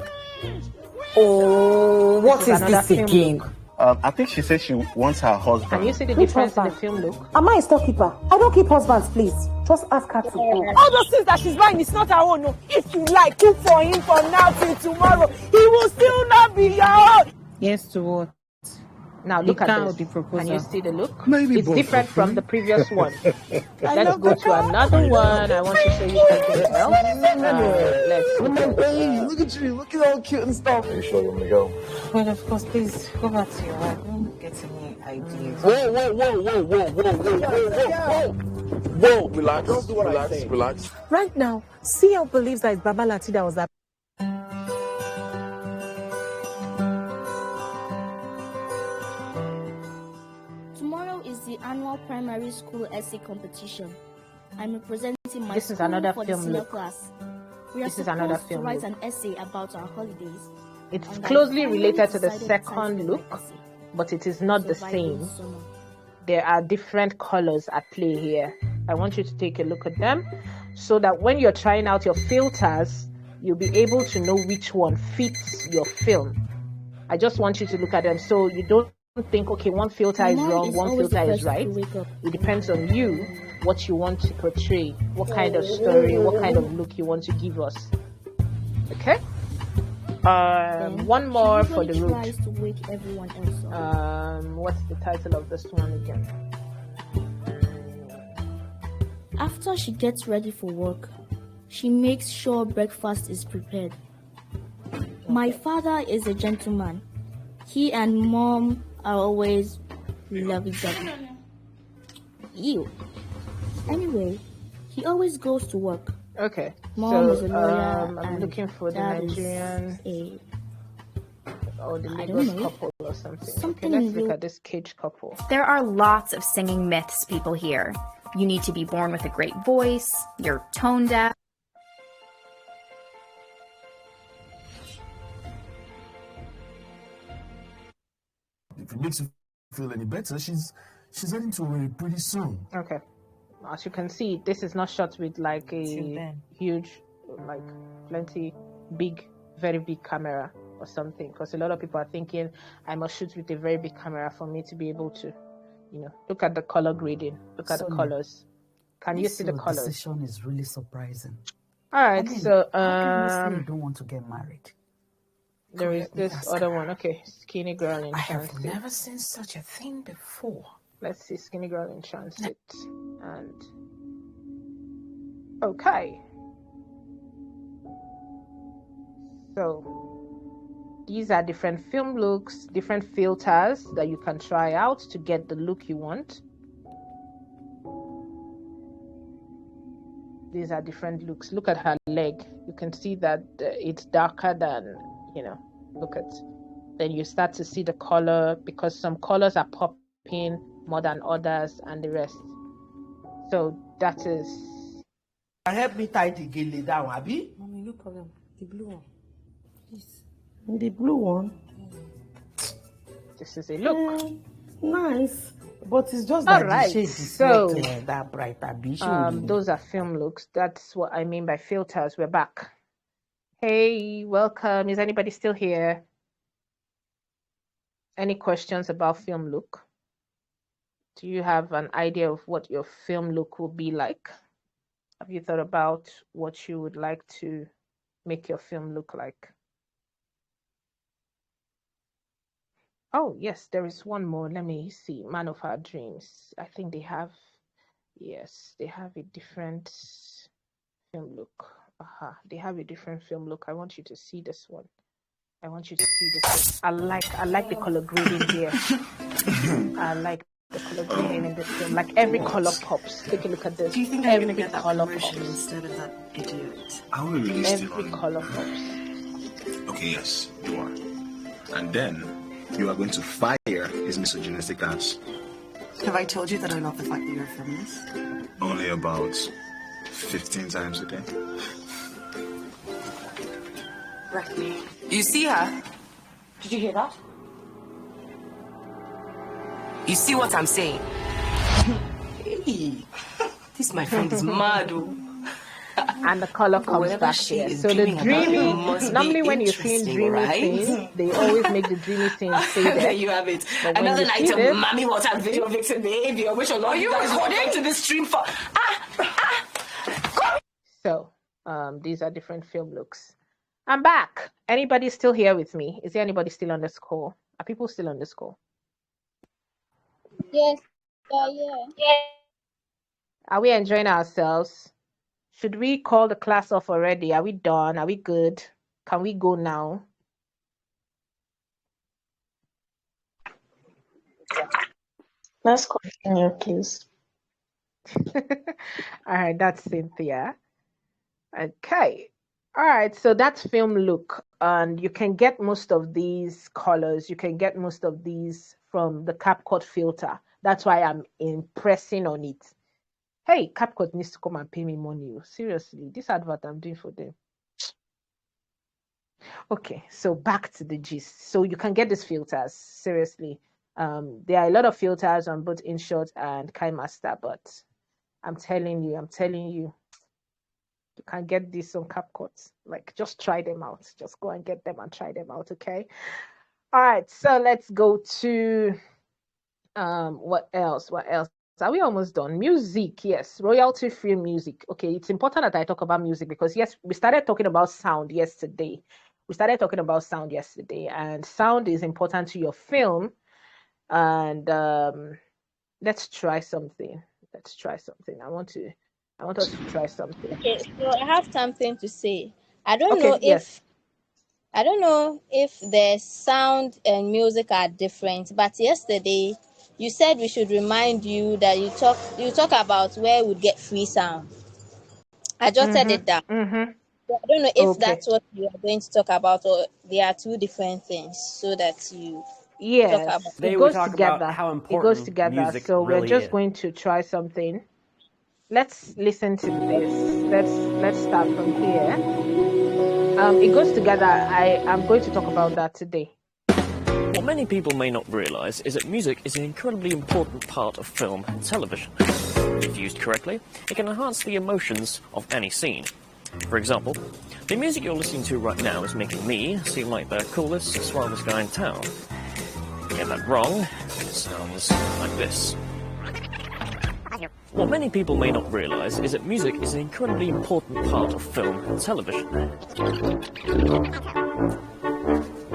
Oh, what is this again? I think she said she wants her husband. Can you see the difference in the film look? Am I a storekeeper? I don't keep husbands, please. Just ask her to go. All those things that she's buying is not her own. No. If you like, cook for him from now till tomorrow. He will still not be your own. Yes, to what? Now look at this. Can you see the look? Maybe it's different from the previous one. Let's go to another one. I want to show you something else. Let's Look at you. Look at all cute and stuff. Are you sure you want me to go? Well, of course, please go back to your wife. Don't get any ideas. Whoa. Relax. Right now, CL believes that it's Baba Lati that was that. Tomorrow is the annual primary school essay competition. I'm representing my This is school another for the film senior look. class. We are This is supposed another to film write look. an essay about our holidays. It's and I closely finally related to the decided second to look, write my essay. but it is not the Surviving same. summer. There are different colors at play here. I want you to take a look at them so that when you're trying out your filters, you'll be able to know which one fits your film. I just want you to look at them so you don't think, okay, one filter is My mom wrong, is one always the filter is first right. to wake up. It depends on you, what you want to portray, what kind of story, what kind of look you want to give us. Okay? One more for the road. Tries to wake everyone else up. What's the title of this one again? After she gets ready for work, she makes sure breakfast is prepared. My father is a gentleman. He and mom are always lovey-dovey. Ew. Anyway, he always goes to work. Okay. Mom is a lawyer. I'm and looking for the dad is Nigerian or the I Lagos don't know. couple or something. Something Okay, let's real- look at this cage couple. There are lots of singing myths, people here. You need to be born with a great voice, you're tone deaf. If it makes you feel any better, she's heading to Owerri pretty soon. Okay. As you can see, this is not shot with like a huge, like plenty big very big camera or something, because a lot of people are thinking I must shoot with a very big camera for me to be able to, look at the color grading, look at the colors. Can you see the colors? This decision is really surprising. All right, so how can you say you don't want to get married? There is this other one. Okay, skinny girl in transit. I have never seen such a thing before. Let's see, skinny girl in transit. And okay. So these are different film looks, different filters that you can try out to get the look you want. These are different looks. Look at her leg. You can see that it's darker than, look at. Then you start to see the color, because some colors are popping more than others and the rest. So that is. Help me tie the gele down, Abby. Mommy, no problem. The blue one. Please. The blue one. This is a look. Nice. But it's just that the shade is not that bright. Those are film looks. That's what I mean by filters. We're back. Hey, welcome. Is anybody still here? Any questions about film look? Do you have an idea of what your film look will be like? Have you thought about what you would like to make your film look like? Oh, yes, there is one more. Let me see. Man of Our Dreams. I think they have, yes, they have a different film look. They have a different film look. I want you to see this one. I want you to see this one. I like the color grading here. I like the color grading in this film. Like every color pops. Take a look at this. Do you think I'm going to get that promotion instead of that idiot? Are we released every color pops. Okay, yes, you are. And then you are going to fire his misogynistic ass. Have I told you that I love the fact that you're a feminist? Only about 15 times a day. Wreck me. You see her? Did you hear that? You see what I'm saying? Hey, this my friend is mad. And the color comes back here. So the dreamy, normally when you're seeing dreamy things, they always make the dreamy things stay there. There you have it. Another night of Mommy Water video vixen behavior. Which are you recording to this stream for? So these are different film looks. I'm back. Anybody still here with me? Is there anybody still on this call? Are people still on this call? Yes. Yeah. Are we enjoying ourselves? Should we call the class off already? Are we done? Are we good? Can we go now? Let's continue, please. All right, that's Cynthia. Okay. All right, so that's film look. And you can get most of these colors. You can get most of these from the CapCut filter. That's why I'm impressing on it. Hey, CapCut needs to come and pay me money. Seriously, this advert I'm doing for them. Okay, so back to the gist. So you can get these filters, seriously. There are a lot of filters on both Inshot and KineMaster, but I'm telling you, you can get this on CapCut. Like, just try them out. Just go and get them and try them out, okay? All right, so let's go to what else? Are we almost done? Music, yes, royalty-free music. Okay, it's important that I talk about music because, yes, we started talking about sound yesterday. And sound is important to your film. And let's try something. I want us to try something. Okay, so I have something to say. I don't know if the sound and music are different, but yesterday you said we should remind you that you talk about where we get free sound. I just said it down. So I don't know if that's what you are going to talk about, or they are two different things, so that you talk about. It goes together. It goes together. So we're just going to try something. Let's listen to this. Let's start from here. It goes together. I'm going to talk about that today. What many people may not realise is that music is an incredibly important part of film and television. If used correctly, it can enhance the emotions of any scene. For example, the music you're listening to right now is making me seem like the coolest, suavest guy in town. Get that wrong, it sounds like this. What many people may not realise is that music is an incredibly important part of film and television.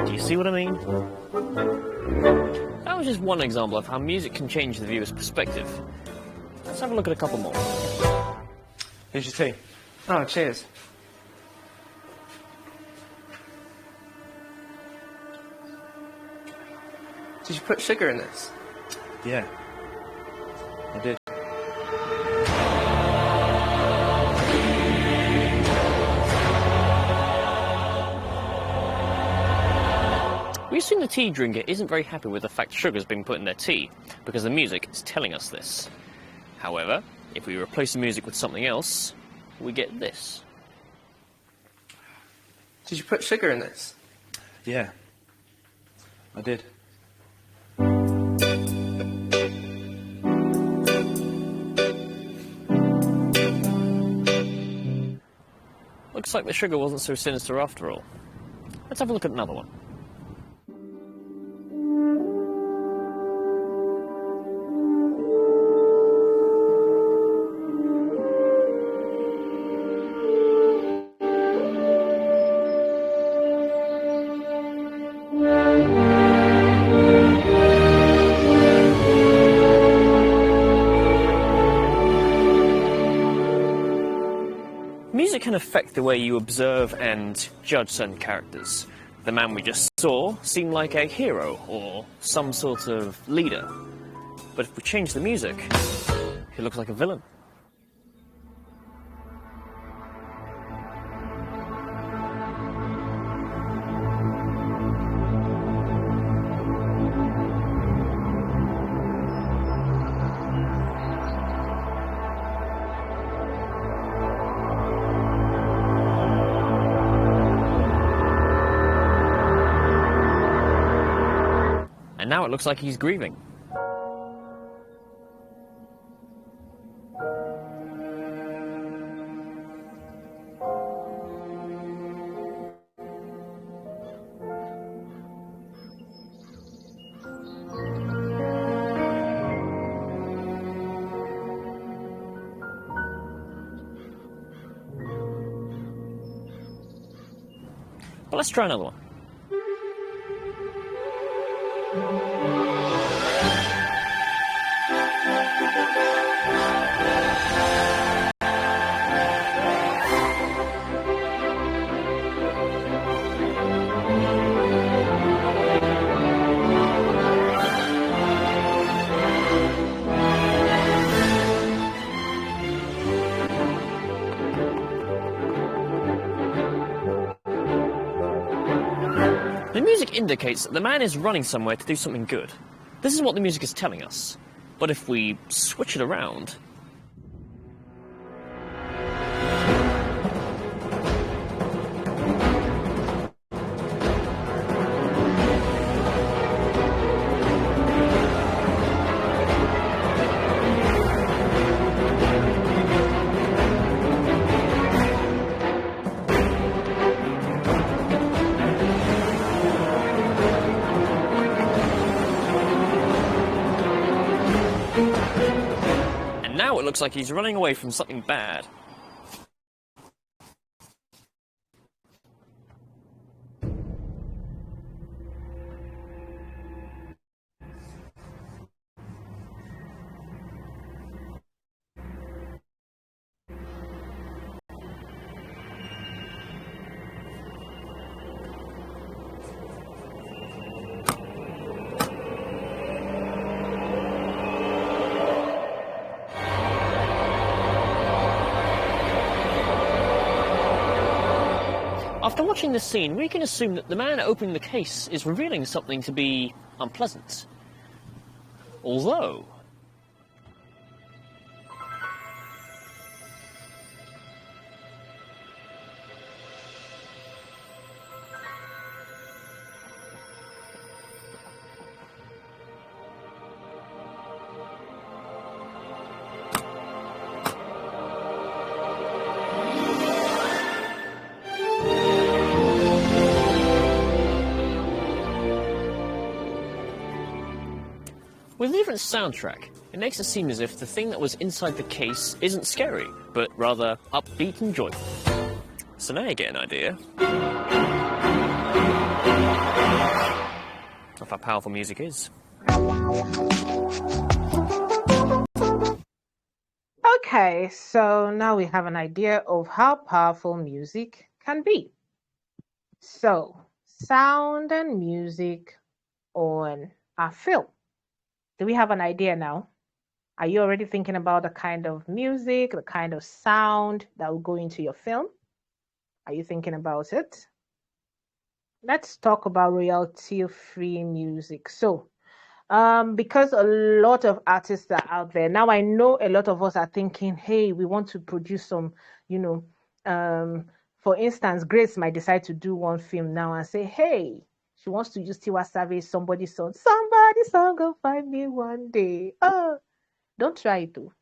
Do you see what I mean? That was just one example of how music can change the viewer's perspective. Let's have a look at a couple more. Here's your tea. Oh, cheers. Did you put sugar in this? Yeah, I did. We assume the tea drinker isn't very happy with the fact sugar's been put in their tea, because the music is telling us this. However, if we replace the music with something else, we get this. Did you put sugar in this? Yeah, I did. Looks like the sugar wasn't so sinister after all. Let's have a look at another one. Music can affect the way you observe and judge certain characters. The man we just saw seemed like a hero or some sort of leader. But if we change the music, he looks like a villain. And now it looks like he's grieving. But let's try another one. The music indicates that the man is running somewhere to do something good. This is what the music is telling us. But if we switch it around... Now it looks like he's running away from something bad. After watching this scene, we can assume that the man opening the case is revealing something to be unpleasant. Although... With a different soundtrack, it makes it seem as if the thing that was inside the case isn't scary, but rather upbeat and joyful. So now you get an idea of how powerful music is. Okay, so now we have an idea of how powerful music can be. So, sound and music on a film. Do we have an idea now? Are you already thinking about the kind of music, the kind of sound that will go into your film? Are you thinking about it? Let's talk about royalty-free music. So, because a lot of artists are out there now, I know a lot of us are thinking, hey, we want to produce some, for instance, Grace might decide to do one film now and say, hey, she wants to use Tiwa Savage, somebody's song gonna find me one day. Oh, don't try it though.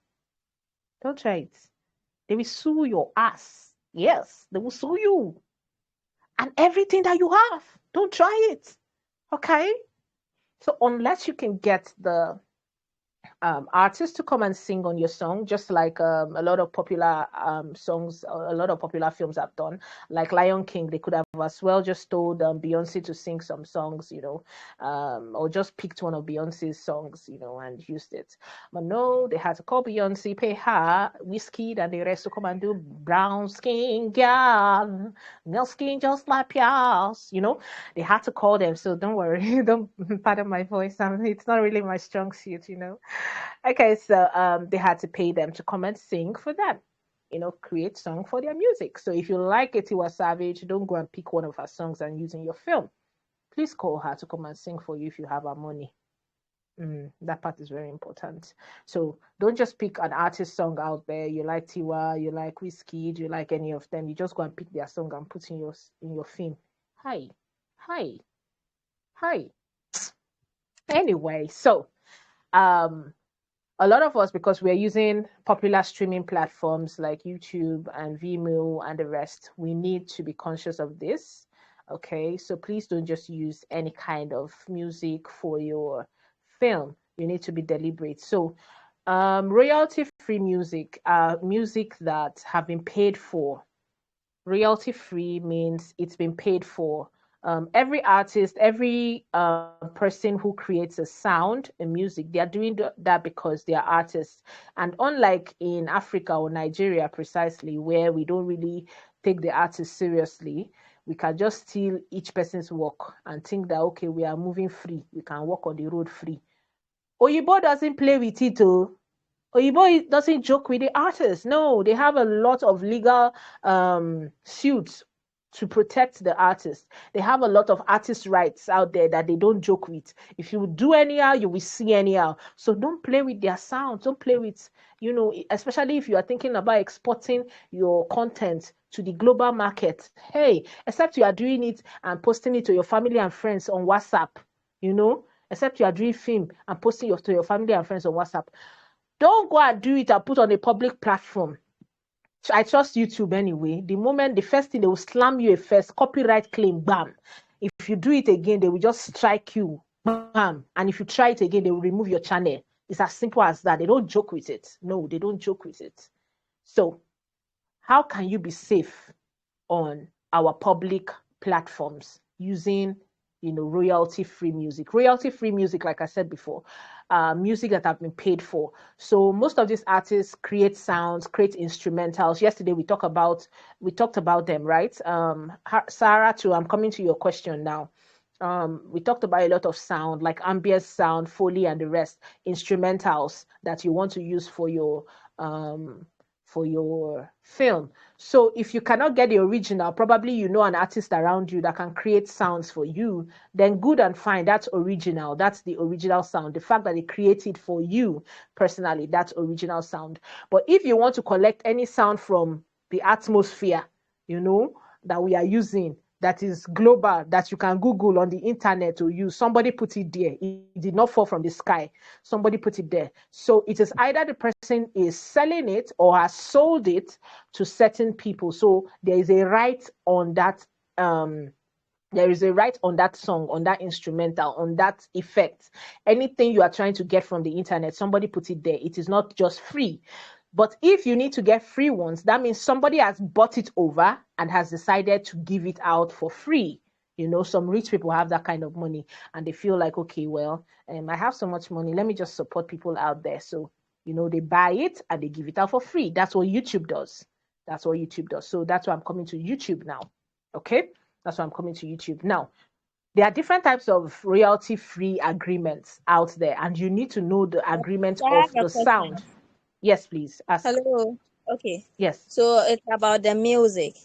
Don't try it. They will sue your ass. Yes, they will sue you. And everything that you have. Don't try it. Okay? So unless you can get the artists to come and sing on your song, just like a lot of popular songs, a lot of popular films have done, like Lion King, they could have as well just told Beyonce to sing some songs, or just picked one of Beyonce's songs, and used it. But no, they had to call Beyonce, pay her, Whiskey, and the rest to come and do brown skin girl, no skin just like yours, they had to call them. So don't worry, don't pardon my voice. It's not really my strong suit, Okay, so they had to pay them to come and sing for them, create song for their music. So if you like it, Tiwa Savage, don't go and pick one of her songs and use in your film. Please call her to come and sing for you if you have her money. That part is very important. So don't just pick an artist song out there. You like Tiwa, you like Whiskey, you like any of them. You just go and pick their song and put in your film. Hi. Anyway, so a lot of us, because we're using popular streaming platforms like YouTube and Vimeo and the rest, we need to be conscious of this. Okay, so please don't just use any kind of music for your film. You need to be deliberate. So royalty-free music, music that have been paid for. Royalty-free means it's been paid for. Every artist, every person who creates a sound, a music, they are doing that because they are artists. And unlike in Africa or Nigeria precisely, where we don't really take the artist seriously, we can just steal each person's work and think that, okay, we are moving free. We can walk on the road free. Oyibo doesn't play with it, though. Oyibo doesn't joke with the artists. No, they have a lot of legal suits to protect the artist. They have a lot of artist rights out there that they don't joke with. If you do anyhow, you will see anyhow. So don't play with their sound. Don't play with, especially if you are thinking about exporting your content to the global market. Hey, except you are doing it and posting it to your family and friends on WhatsApp, except you are doing film and posting to your family and friends on WhatsApp. Don't go and do it and put on a public platform. I trust YouTube anyway. The first thing they will slam you a first copyright claim, bam. If you do it again, they will just strike you, bam. And if you try it again, they will remove your channel. It's as simple as that. They don't joke with it. No, they don't joke with it. So how can you be safe on our public platforms using, royalty-free music? Royalty-free music, like I said before, music that have been paid for. So most of these artists create sounds, create instrumentals. Yesterday we talked about them, right? Sarah, too, I'm coming to your question now. We talked about a lot of sound, like ambient sound, Foley, and the rest, instrumentals that you want to use for your film. So if you cannot get the original, probably you know an artist around you that can create sounds for you, then good and fine, that's original. That's the original sound. The fact that they create it for you personally, that's original sound. But if you want to collect any sound from the atmosphere, that we are using, that is global, that you can Google on the internet to use, somebody put it there. It did not fall from the sky. Somebody put it there. So it is either the person is selling it or has sold it to certain people. So there is a right on that There is a right on that song, on that instrumental, on that effect. Anything you are trying to get from the internet, somebody put it there. It is not just free. But if you need to get free ones, that means somebody has bought it over and has decided to give it out for free. You know, some rich people have that kind of money and they feel like, okay, well, I have so much money. Let me just support people out there. So, you know, they buy it and they give it out for free. That's what YouTube does. That's what YouTube does. So that's why I'm coming to YouTube now. Okay? That's why I'm coming to YouTube. Now, there are different types of royalty-free agreements out there, and you need to know the agreement I of have a the question. sound. Yes, please. Ask. Hello. Okay. Yes. So it's about the music.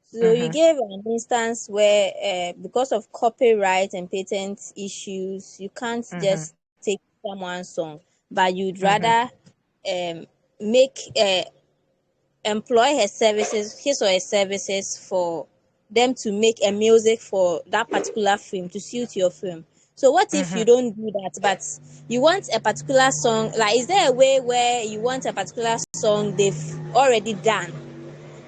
So you gave an instance where, because of copyright and patent issues, you can't just take someone's song, but you'd rather make employ his or her services for them to make a music for that particular film to suit your film. So what if you don't do that, but you want a particular song? Like, is there a way where you want a particular song they've already done,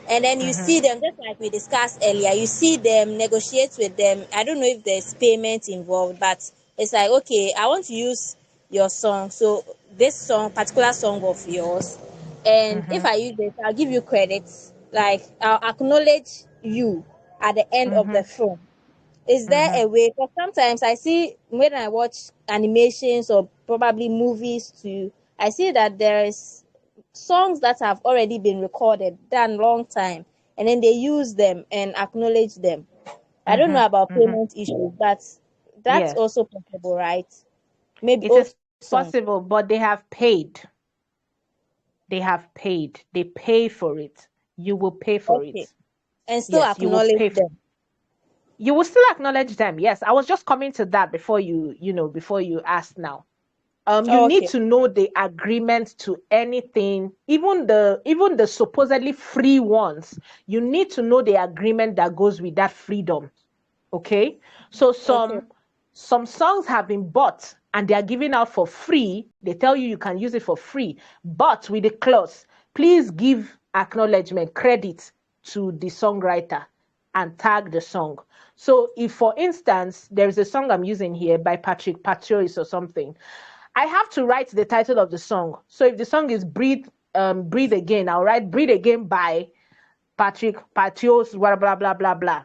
and then you see them, just like we discussed earlier, you see them, negotiate with them? I don't know if there's payment involved, but it's like, okay, I want to use your song, so this song, particular song of yours, and if I use it, I'll give you credits, like I'll acknowledge you at the end of the film. Is there a way? Because sometimes I see, when I watch animations or probably movies too, I see that there is songs that have already been recorded, done long time, and then they use them and acknowledge them. I don't know about payment issues, but that's Yes. also possible, right? Maybe It is possible, but they have paid. They have paid. They pay for it. You will pay for it. And still Yes, you will acknowledge pay them. You will still acknowledge them. Yes, I was just coming to that before before you asked now. You need to know the agreement to anything, even the supposedly free ones. You need to know the agreement that goes with that freedom. Okay? So some songs have been bought and they are given out for free. They tell you can use it for free, but with the clause, please give acknowledgement, credit to the songwriter and tag the song. So if, for instance, there is a song I'm using here by Patrick Patrios or something, I have to write the title of the song. So if the song is Breathe Again, I'll write Breathe Again by Patrick Patrios, blah, blah, blah, blah, blah.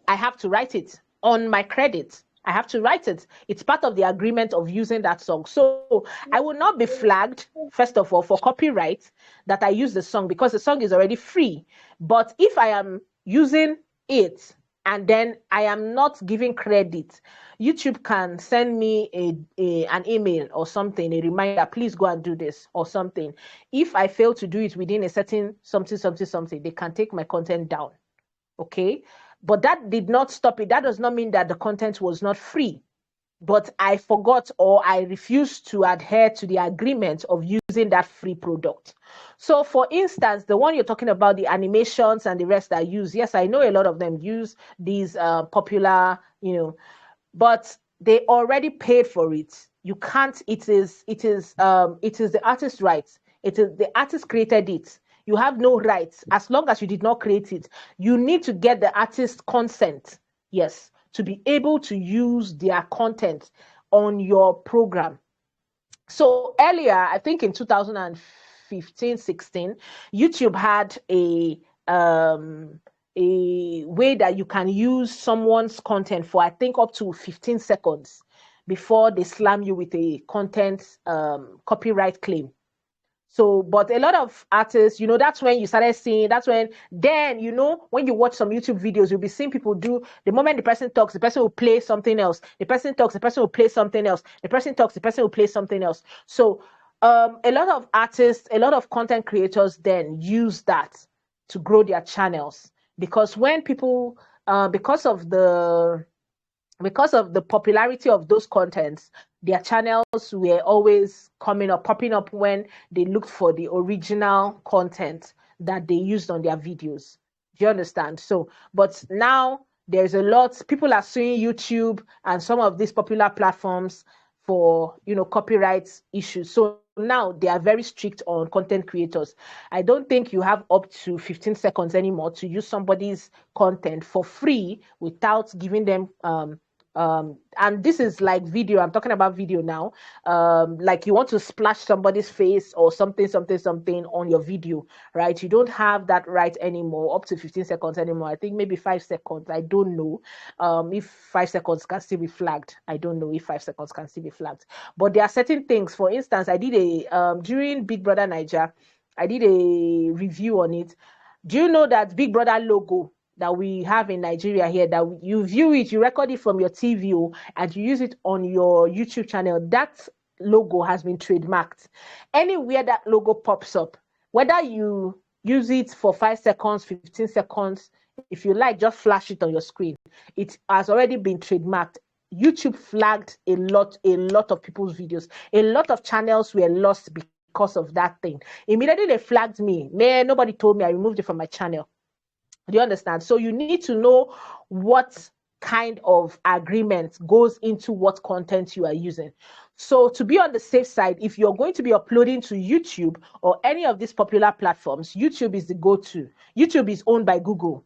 I have to write it on my credit. I have to write it. It's part of the agreement of using that song. So I will not be flagged, first of all, for copyright that I use the song because the song is already free. But if I am using it and then I am not giving credit, YouTube can send me an email or something, a reminder, please go and do this or something. If I fail to do it within a certain something, they can take my content down. Okay? But that did not stop it. That does not mean that the content was not free. But I forgot or I refused to adhere to the agreement of using that free product. So for instance, the one you're talking about, the animations and the rest I use, yes, I know a lot of them use these popular, but they already paid for it. You can't, it is the artist's rights. It is the artist created it. You have no rights as long as you did not create it. You need to get the artist's consent, yes, to be able to use their content on your program. So earlier, I think in 2015-16, YouTube had a way that you can use someone's content for, I think, up to 15 seconds before they slam you with a content copyright claim. So, but a lot of artists, that's when you started seeing, then, when you watch some YouTube videos, you'll be seeing people do, the moment the person talks, the person will play something else. The person talks, the person will play something else. The person talks, the person will play something else. So, a lot of artists, a lot of content creators then use that to grow their channels. Because when people, because of the popularity of those contents, their channels were always popping up when they looked for the original content that they used on their videos. Do you understand? So, but now there's a lot, people are suing YouTube and some of these popular platforms for, copyright issues. So now they are very strict on content creators. I don't think you have up to 15 seconds anymore to use somebody's content for free without giving them and this is like video. I'm talking about video now. Like you want to splash somebody's face or something on your video, right? You don't have that right anymore, up to 15 seconds anymore. I think maybe 5 seconds. I don't know if 5 seconds can still be flagged. I don't know if 5 seconds can still be flagged. But there are certain things. For instance, I did a during Big Brother Niger, I did a review on it. Do you know that Big Brother logo that we have in Nigeria here, that you view it, you record it from your TV and you use it on your YouTube channel, that logo has been trademarked. Anywhere that logo pops up, whether you use it for 5 seconds, 15 seconds, if you like, just flash it on your screen. It has already been trademarked. YouTube flagged a lot of people's videos. A lot of channels were lost because of that thing. Immediately they flagged me. Man, nobody told me. I removed it from my channel. Do you understand? So you need to know what kind of agreement goes into what content you are using. So to be on the safe side, if you're going to be uploading to YouTube or any of these popular platforms, YouTube is the go-to. YouTube is owned by Google.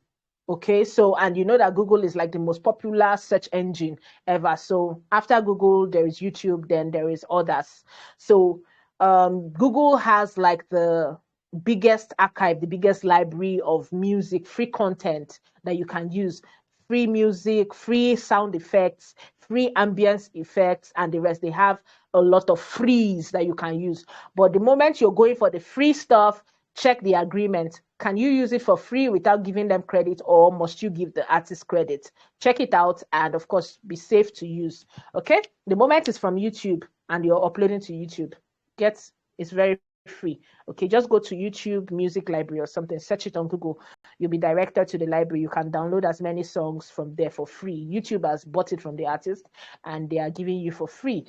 Okay, so, and you know that Google is like the most popular search engine ever. So after Google, there is YouTube, then there is others. So Google has like the biggest archive, the biggest library of music, free content that you can use. Free music, free sound effects, free ambience effects, and the rest. They have a lot of frees that you can use. But the moment you're going for the free stuff, check the agreement. Can you use it for free without giving them credit, or must you give the artist credit? Check it out, and of course, be safe to use. Okay? The moment it's from YouTube and you're uploading to YouTube, it's very free. Okay, just go to YouTube Music Library or something, search it on Google. You'll be directed to the library. You can download as many songs from there for free. YouTube has bought it from the artist and they are giving you for free,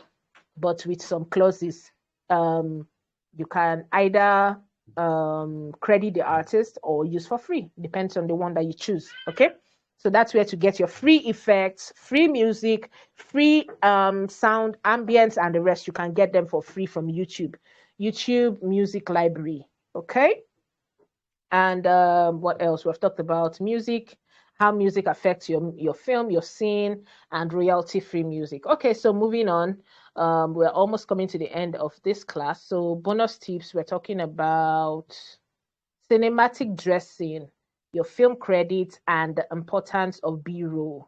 but with some clauses. You can either credit the artist or use for free. Depends on the one that you choose. Okay, so that's where to get your free effects, free music, free sound, ambience, and the rest. You can get them for free from YouTube Music Library. Okay, and what else? We've talked about music, how music affects your film, your scene, and royalty-free music. Okay, so moving on. We're almost coming to the end of this class. So bonus tips, we're talking about cinematic dressing, your film credits, and the importance of B-roll.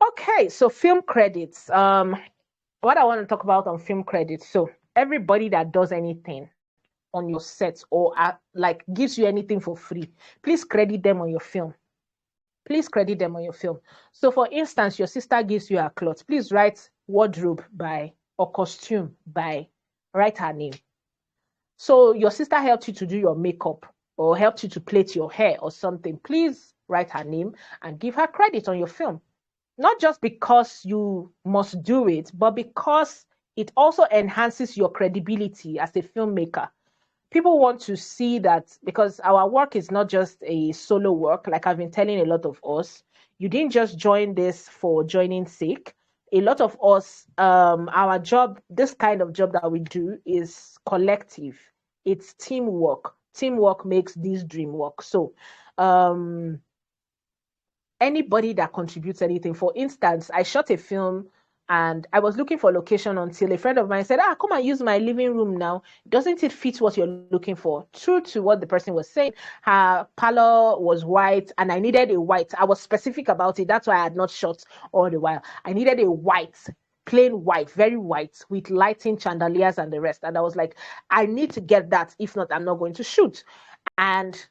Okay, so film credits. What I want to talk about on film credits. So everybody that does anything on your set or like gives you anything for free, please credit them on your film. Please credit them on your film. So for instance, your sister gives you a cloth. Please write wardrobe by or costume by, write her name. So your sister helped you to do your makeup or helped you to plait your hair or something. Please write her name and give her credit on your film. Not just because you must do it, but because it also enhances your credibility as a filmmaker. People want to see that, because our work is not just a solo work, like I've been telling a lot of us. You didn't just join this for joining sake. A lot of us, our job, this kind of job that we do is collective. It's teamwork. Teamwork makes this dream work. So anybody that contributes anything, for instance, I shot a film and I was looking for a location until a friend of mine said, come and use my living room now. Doesn't it fit what you're looking for? True to what the person was saying, her parlor was white and I needed a white. I was specific about it. That's why I had not shot all the while. I needed a white, plain white, very white, with lighting, chandeliers and the rest. And I was like, I need to get that. If not, I'm not going to shoot. And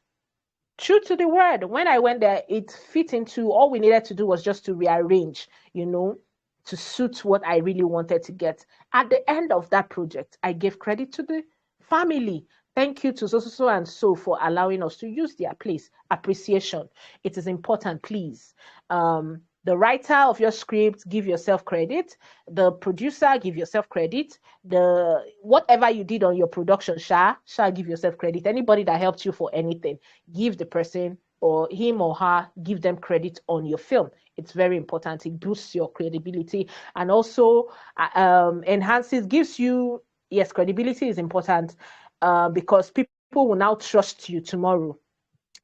true to the word, when I went there, it fit into, all we needed to do was just to rearrange, to suit what I really wanted to get. At the end of that project, I gave credit to the family. Thank you to so and so for allowing us to use their place. Appreciation. It is important, please. The writer of your script, give yourself credit. The producer, give yourself credit. Whatever you did on your production, give yourself credit. Anybody that helped you for anything, give the person or him or her, give them credit on your film. It's very important. It boosts your credibility and also enhances, gives you yes, credibility is important because people will now trust you tomorrow.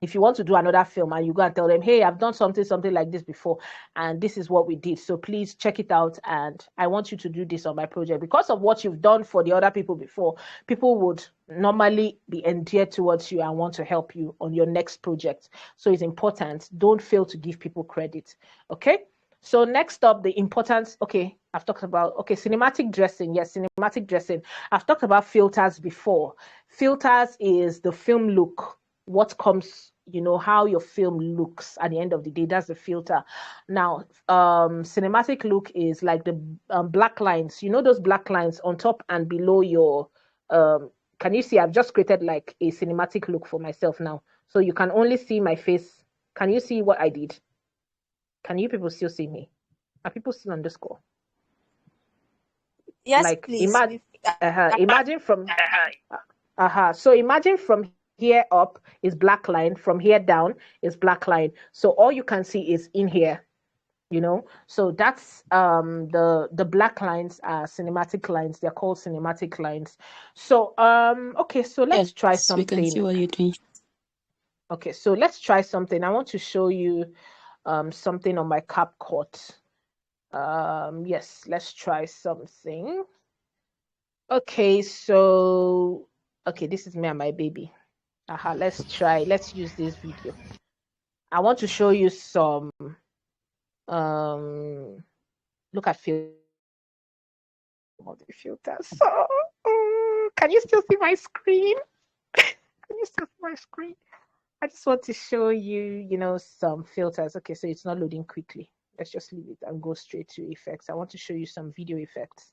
If you want to do another film and you go and tell them, hey, I've done something like this before, and this is what we did, so please check it out, and I want you to do this on my project. Because of what you've done for the other people before, people would normally be endeared towards you and want to help you on your next project. So it's important. Don't fail to give people credit. Okay? So next up, the importance, okay, I've talked about, okay, cinematic dressing. Yes, cinematic dressing. I've talked about filters before. Filters is the film look. What comes, you know, how your film looks at the end of the day. That's the filter. Now, cinematic look is like the black lines. You know those black lines on top and below your, can you see? I've just created like a cinematic look for myself now. So you can only see my face. Can you see what I did? Can you people still see me? Are people still on this call? Yes, Like, please. imagine from, so imagine from here up is black line, from here down is black line. So all you can see is in here, you know. So that's the black lines are cinematic lines. They're called cinematic lines. So okay, so let's try something. We can see what you're doing. Okay, so let's try something. I want to show you something on my CapCut. Yes, let's try something. Okay, so okay, this is me and my baby. Let's use this video. I want to show you some look at filters. So can you still see my screen? Can you still see my screen? I just want to show you, you know, some filters. Okay, so it's not loading quickly. Let's just leave it and go straight to effects. I want to show you some video effects.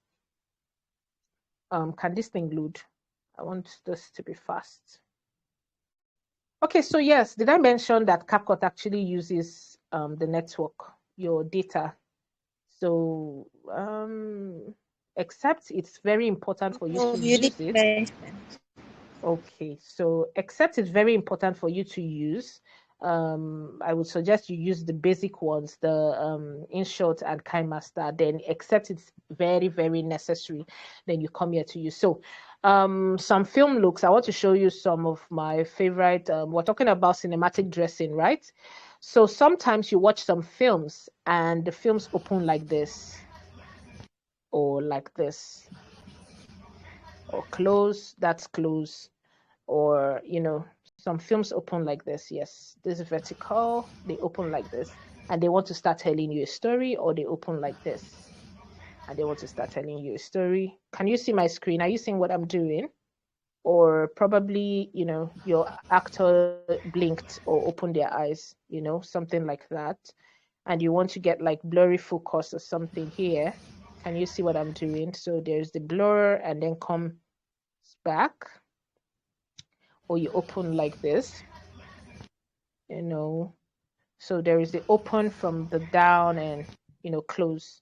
Can this thing load? I want this to be fast. Okay, so yes, did I mention that CapCut actually uses the network, your data? So except it's very important for you to use it. Okay, so except it's very important for you to use, I would suggest you use the basic ones, the Inshot and KineMaster. Then except it's very, very necessary, then you come here to use. So some film looks, I want to show you some of my favorite. We're talking about cinematic dressing, right? So sometimes you watch some films and the films open like this or like this, or close, that's close, or you know, some films open like this. Yes, this is vertical, they open like this and they want to start telling you a story, or they open like this and they want to start telling you a story. Can you see my screen? Are you seeing what I'm doing? Or probably, you know, your actor blinked or opened their eyes, you know, something like that, and you want to get like blurry focus or something here. Can you see what I'm doing? So there's the blur and then comes back, or you open like this, you know. So there is the open from the down and, you know, close.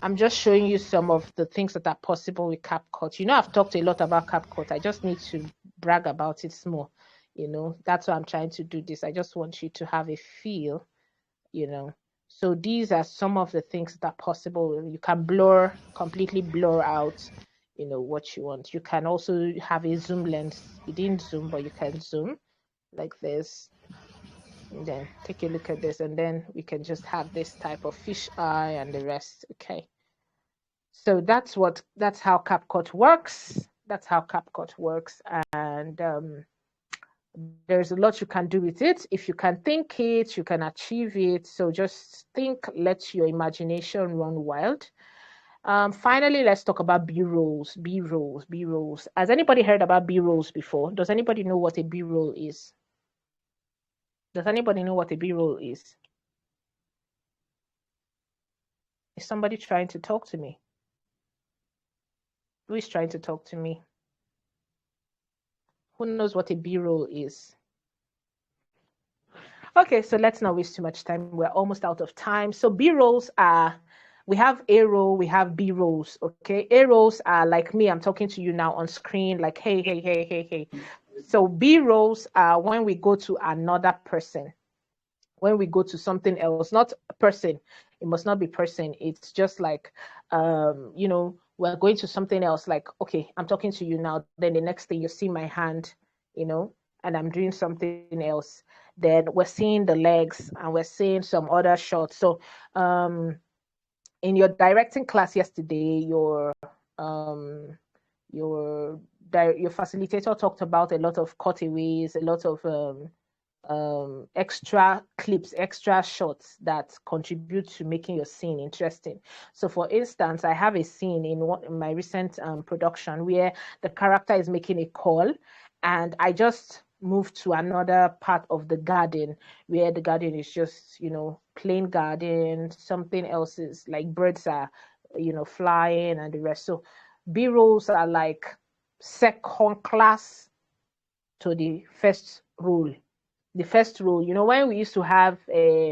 I'm just showing you some of the things that are possible with CapCut. You know, I've talked a lot about CapCut. I just need to brag about it more. You know, that's why I'm trying to do this. I just want you to have a feel, you know. So these are some of the things that are possible. You can blur, completely blur out, you know, what you want. You can also have a zoom lens. You didn't zoom, but you can zoom like this. And then take a look at this, and then we can just have this type of fish eye and the rest. Okay, so that's how CapCut works. That's how CapCut works, and there's a lot you can do with it. If you can think it, you can achieve it. So just think, let your imagination run wild. Finally, let's talk about B-rolls. B-rolls. Has anybody heard about B-rolls before? Does anybody know what a B-roll is? Does anybody know what a B-roll is? Is somebody trying to talk to me? Who is trying to talk to me? Who knows what a B-roll is? Okay, so let's not waste too much time. We're almost out of time. So B-rolls are, we have A roll, we have B rolls. Okay, A rolls are like me. I'm talking to you now on screen, like hey. So B rolls are when we go to another person, when we go to something else, not a person. It must not be person. It's just like, you know, we're going to something else. Like, okay, I'm talking to you now. Then the next thing you see my hand, you know, and I'm doing something else. Then we're seeing the legs and we're seeing some other shots. So, in your directing class yesterday, um, your your facilitator talked about a lot of cutaways, a lot of extra clips, extra shots that contribute to making your scene interesting. So for instance, I have a scene in my recent production where the character is making a call, and I just moved to another part of the garden where the garden is just, you know, plain garden, something else is like birds are, you know, flying and the rest. So B-rolls are like second class to the first role. The first role, you know, when we used to have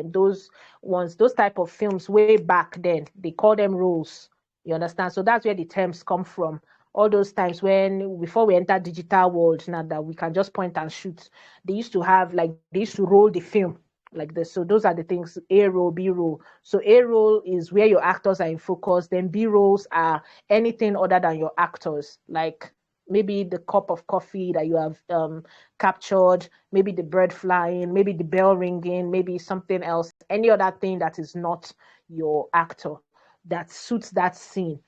those ones, those type of films way back then, they call them roles. You understand? So that's where the terms come from. All those times when, before we enter digital world, now that we can just point and shoot, they used to have, like, they used to roll the film like this. So those are the things: A roll, B roll. So A roll is where your actors are in focus. Then B rolls are anything other than your actors, like maybe the cup of coffee that you have captured, maybe the bird flying, maybe the bell ringing, maybe something else, any other thing that is not your actor that suits that scene.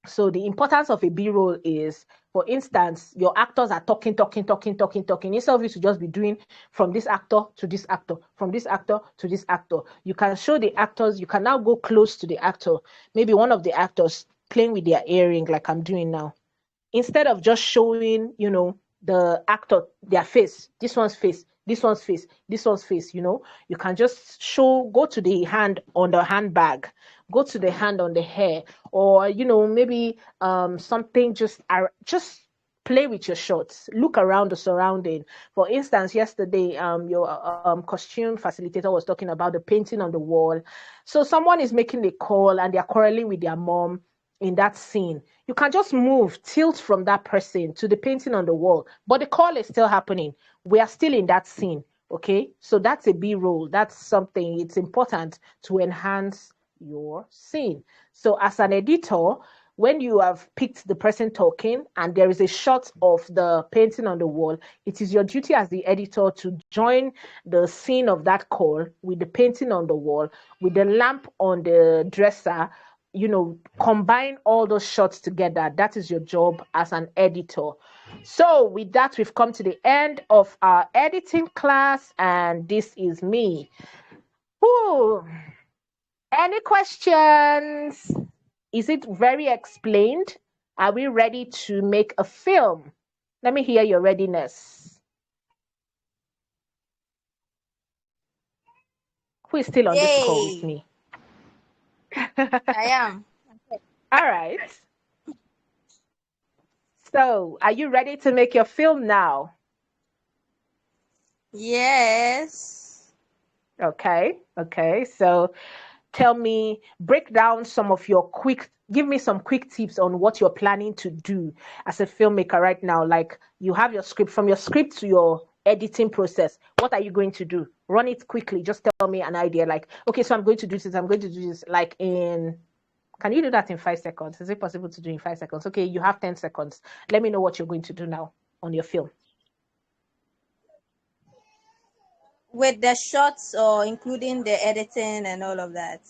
So the importance of a B-roll is, for instance, your actors are talking. Instead of you to just be doing from this actor to this actor, from this actor to this actor, you can show the actors, you can now go close to the actor, maybe one of the actors playing with their earring like I'm doing now. Instead of just showing, you know, the actor, their face, this one's face, this one's face, this one's face, you know, you can just go to the hand on the handbag, go to the hand on the hair, or, you know, maybe something, just play with your shots, look around the surrounding. For instance, yesterday, your costume facilitator was talking about the painting on the wall. So someone is making a call and they're quarreling with their mom in that scene. You can just move, tilt from that person to the painting on the wall, but the call is still happening. We are still in that scene, okay? So that's a B-roll. That's something, it's important to enhance your scene. So as an editor, when you have picked the person talking and there is a shot of the painting on the wall, it is your duty as the editor to join the scene of that call with the painting on the wall, with the lamp on the dresser, you know, combine all those shots together. That is your job as an editor. So with that, we've come to the end of our editing class, and this is me. Whew. Any questions? Is it very explained? Are we ready to make a film? Let me hear your readiness. Who is still on this call with me? I am. All right. So, are you ready to make your film now? Yes. Okay. So, tell me, break down some of your give me some quick tips on what you're planning to do as a filmmaker right now. Like, you have your script, from your script to your editing process. What are you going to do? Run it quickly. Just tell me an idea. Like, okay, so I'm going to do this. I'm going to do this. Like can you do that in 5 seconds? Is it possible to do in 5 seconds? Okay, you have 10 seconds. Let me know what you're going to do now on your film. With the shots or including the editing and all of that?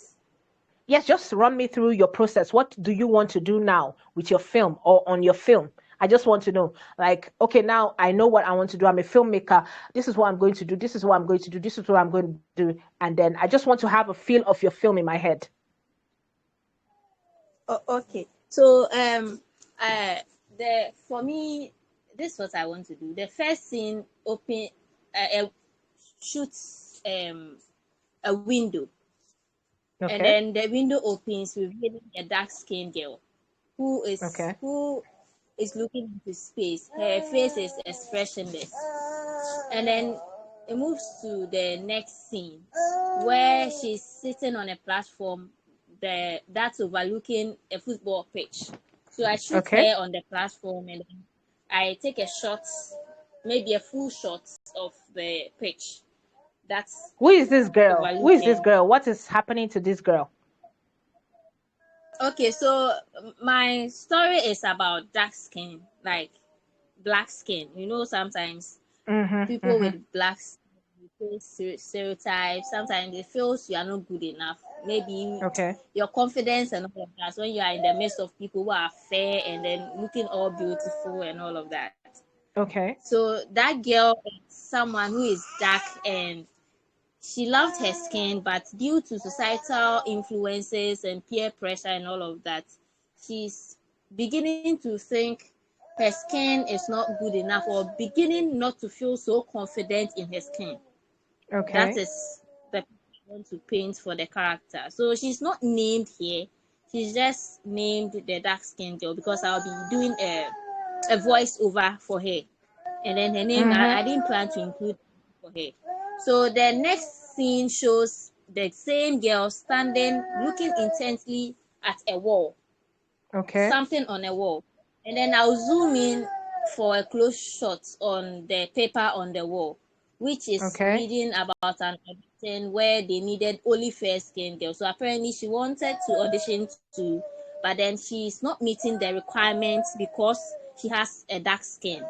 Yes, just run me through your process. What do you want to do now with your film or on your film? I just want to know, like, okay, now I know what I want to do. I'm a filmmaker. This is what I'm going to do. This is what I'm going to do. This is what I'm going to do. And then I just want to have a feel of your film in my head. Oh, okay. So for me, this is what I want to do. The first scene shoots a window. Okay. And then the window opens, revealing a dark-skinned girl who is looking into space. Her face is expressionless. And then it moves to the next scene where she's sitting on a platform that's overlooking a football pitch. So I shoot her on the platform, and then I take a shot, maybe a full shot of the pitch. That's Who is this girl? Who is this overlooking. girl? What is happening to this girl? Okay, so my story is about dark skin, like black skin. You know, sometimes people with black skin, you face stereotypes. Sometimes it feels you are not good enough. Maybe your confidence and all of that. When you are in the midst of people who are fair and then looking all beautiful and all of that. Okay. So that girl is someone who is dark and she loved her skin, but due to societal influences and peer pressure and all of that, she's beginning to think her skin is not good enough, or beginning not to feel so confident in her skin. Okay. That is the picture I want to paint for the character. So she's not named here. She's just named the dark skin girl because I'll be doing a voiceover for her. And then her name, I didn't plan to include for her. So the next scene shows the same girl standing, looking intently at a wall. Okay. Something on a wall. And then I'll zoom in for a close shot on the paper on the wall, which is reading about an audition where they needed only fair-skinned girls. So apparently she wanted to audition too, but then she's not meeting the requirements because she has a dark skin.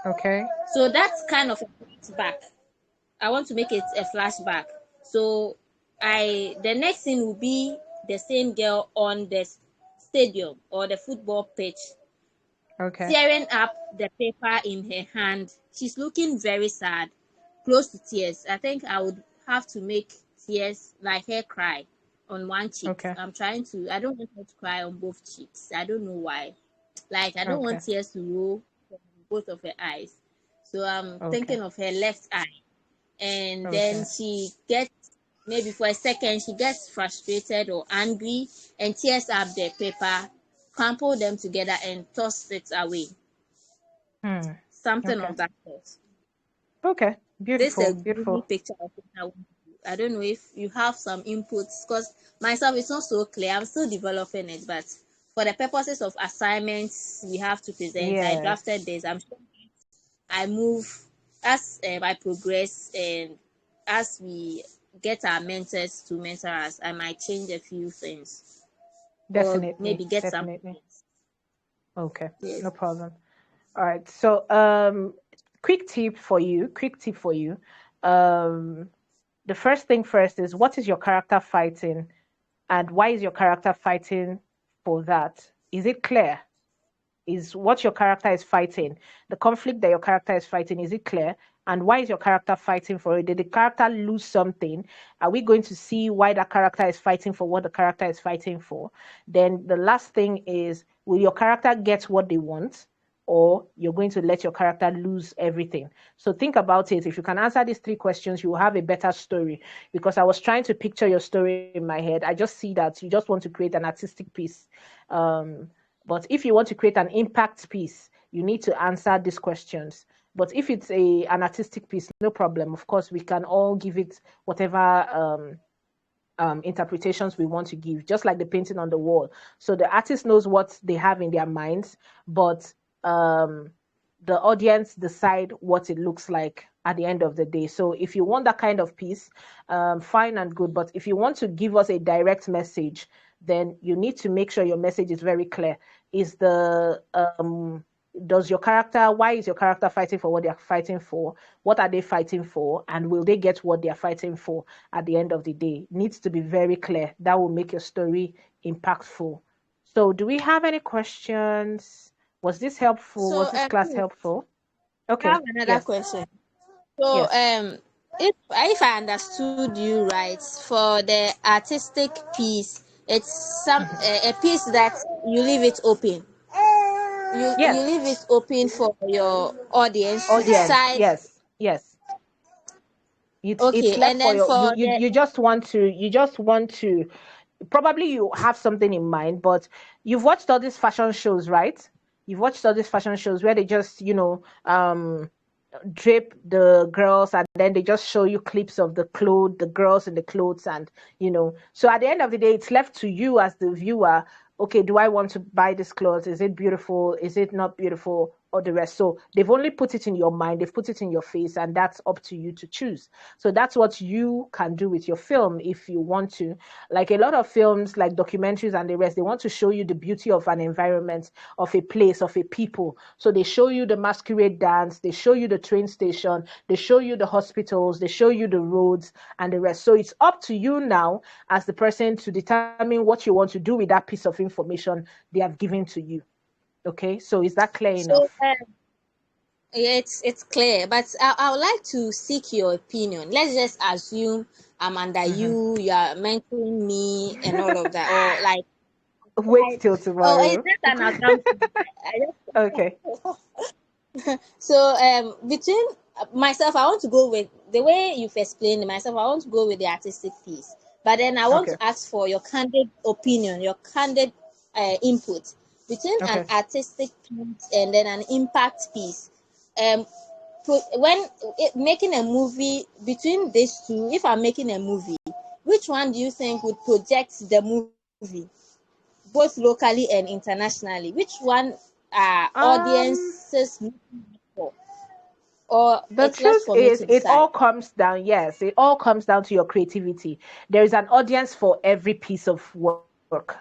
Okay. So that's kind of a flashback. I want to make it a flashback. So the next scene will be the same girl on the stadium or the football pitch, tearing up the paper in her hand. She's looking very sad, close to tears. I think I would have to make tears like her cry on one cheek. I'm trying to. I don't want her to cry on both cheeks. I don't know why. Like I don't want tears to roll from both of her eyes. So I'm thinking of her left eye. And then she gets, maybe for a second, she gets frustrated or angry and tears up the paper, crumple them together and toss it away. Something of that sort. Okay, beautiful. This is a beautiful picture of it. I don't know if you have some inputs, because myself it's not so clear. I'm still developing it, but for the purposes of assignments we have to present, I drafted this. I'm sure I move as I progress, and as we get our mentors to mentor us, I might change a few things. Definitely. Or maybe get some. Okay, yes. No problem. All right. So, quick tip for you. The first thing first is, what is your character fighting, and why is your character fighting for that? Is it clear? Is what your character is fighting, the conflict that your character is fighting, is it clear? And why is your character fighting for it? Did the character lose something? Are we going to see why the character is fighting for what the character is fighting for? Then the last thing is, will your character get what they want, or you're going to let your character lose everything? So think about it. If you can answer these three questions, you will have a better story. Because I was trying to picture your story in my head. I just see that you just want to create an artistic piece. But if you want to create an impact piece, you need to answer these questions. But if it's an artistic piece, no problem. Of course, we can all give it whatever interpretations we want to give, just like the painting on the wall. So the artist knows what they have in their minds, but the audience decide what it looks like at the end of the day. So if you want that kind of piece, fine and good. But if you want to give us a direct message, then you need to make sure your message is very clear. Is the does your character, why is your character fighting for what they're fighting for? What are they fighting for? And will they get what they're fighting for at the end of the day? Needs to be very clear. That will make your story impactful. So do we have any questions? Was this helpful? Was this class helpful? Okay. I have another question. So if I understood you right, for the artistic piece, it's a piece that you leave it open. You leave it open for your audience to decide. Yes. It's left and then for you just want to probably you have something in mind, but you've watched all these fashion shows, right? You've watched all these fashion shows where they just, drape the girls, and then they just show you clips of the girls in the clothes, and so at the end of the day, it's left to you as the viewer. Okay, do I want to buy this clothes? Is it beautiful? Is it not beautiful? or the rest. So they've only put it in your mind, they've put it in your face, and that's up to you to choose. So that's what you can do with your film if you want to. Like a lot of films, like documentaries and the rest, they want to show you the beauty of an environment, of a place, of a people. So they show you the masquerade dance, they show you the train station, they show you the hospitals, they show you the roads and the rest. So it's up to you now as the person to determine what you want to do with that piece of information they have given to you. Okay, so is that clear So enough? yeah, it's clear, but I would like to seek your opinion. Let's just assume I'm under you are mentoring me and all of that, or like Wait till oh, tomorrow. it's just an example. Okay. So between myself, I want to go with the way you've explained it. Myself, I want to go with the artistic piece, but then I want Okay. to ask for your candid opinion, your candid input between an Okay. artistic piece and then an impact piece. When making a movie, between these two, if I'm making a movie, which one do you think would project the movie both locally and internationally? Which one are audiences looking for? Or The it's left truth for me is, to it decide? all comes down, yes, it all comes down to your creativity. There is an audience for every piece of work.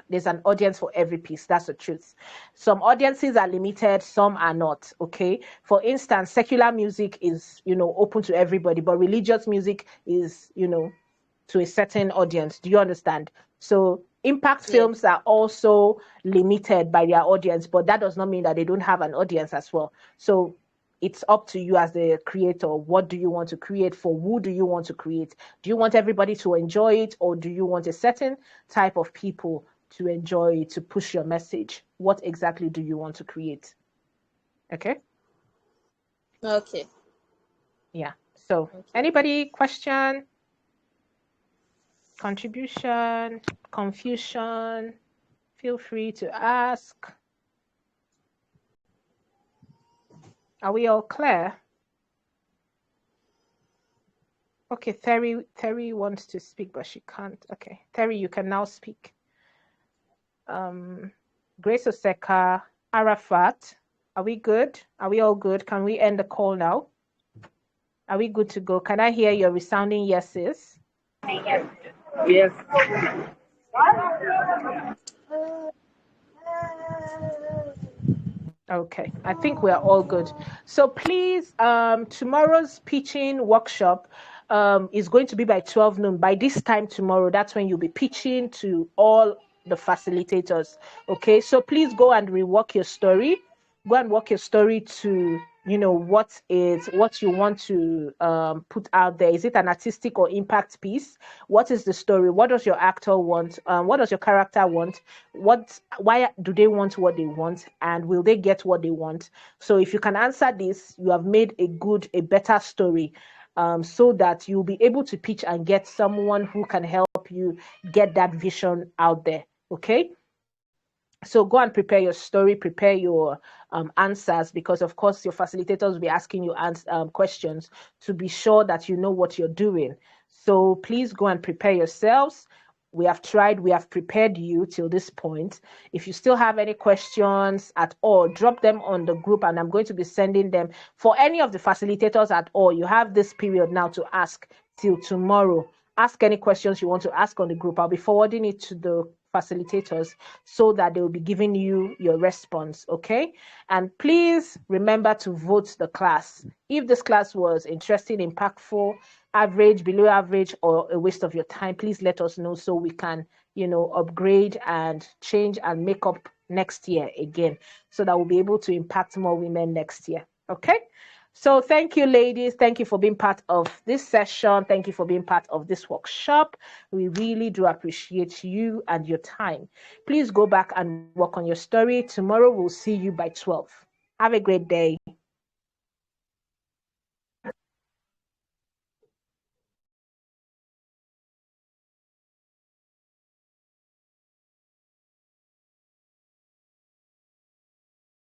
There's an audience for every piece. That's the truth. Some audiences are limited, some are not. Okay. For instance, secular music is, open to everybody, but religious music is, to a certain audience. Do you understand? So impact films are also limited by their audience, but that does not mean that they don't have an audience as well. So it's up to you as the creator. What do you want to create? For who do you want to create? Do you want everybody to enjoy it, or do you want a certain type of people to enjoy it, to push your message? What exactly do you want to create? Okay. Okay. Yeah. So anybody question, contribution, confusion, feel free to ask. Are we all clear? Okay, Terry wants to speak, but she can't. Okay, Terry, you can now speak. Grace Oseka, Arafat, are we good? Are we all good? Can we end the call now? Are we good to go? Can I hear your resounding yeses? Yes. Okay, I think we're all good. So please, tomorrow's pitching workshop is going to be by 12 noon. By this time tomorrow, that's when you'll be pitching to all the facilitators. Okay, so please go and rework your story. Go and work your story to, what you want to put out there. Is it an artistic or impact piece? What is the story? What does your actor want? What does your character want? Why do they want what they want? And will they get what they want? So if you can answer this, you have made a better story. So that you'll be able to pitch and get someone who can help you get that vision out there. Okay. So go and prepare your story, prepare your answers, because of course your facilitators will be asking you questions to be sure that you know what you're doing. So please go and prepare yourselves. We have tried, we have prepared you till this point. If you still have any questions at all, drop them on the group and I'm going to be sending them. For any of the facilitators at all, you have this period now to ask till tomorrow. Ask any questions you want to ask on the group. I'll be forwarding it to the facilitators so that they will be giving you your response. Okay. And please remember to vote the class. If this class was interesting, impactful, average, below average, or a waste of your time, please let us know so we can, upgrade and change and make up next year again, so that we'll be able to impact more women next year. Okay. So thank you, ladies. Thank you for being part of this session. Thank you for being part of this workshop. We really do appreciate you and your time. Please go back and work on your story. Tomorrow we'll see you by 12. Have a great day.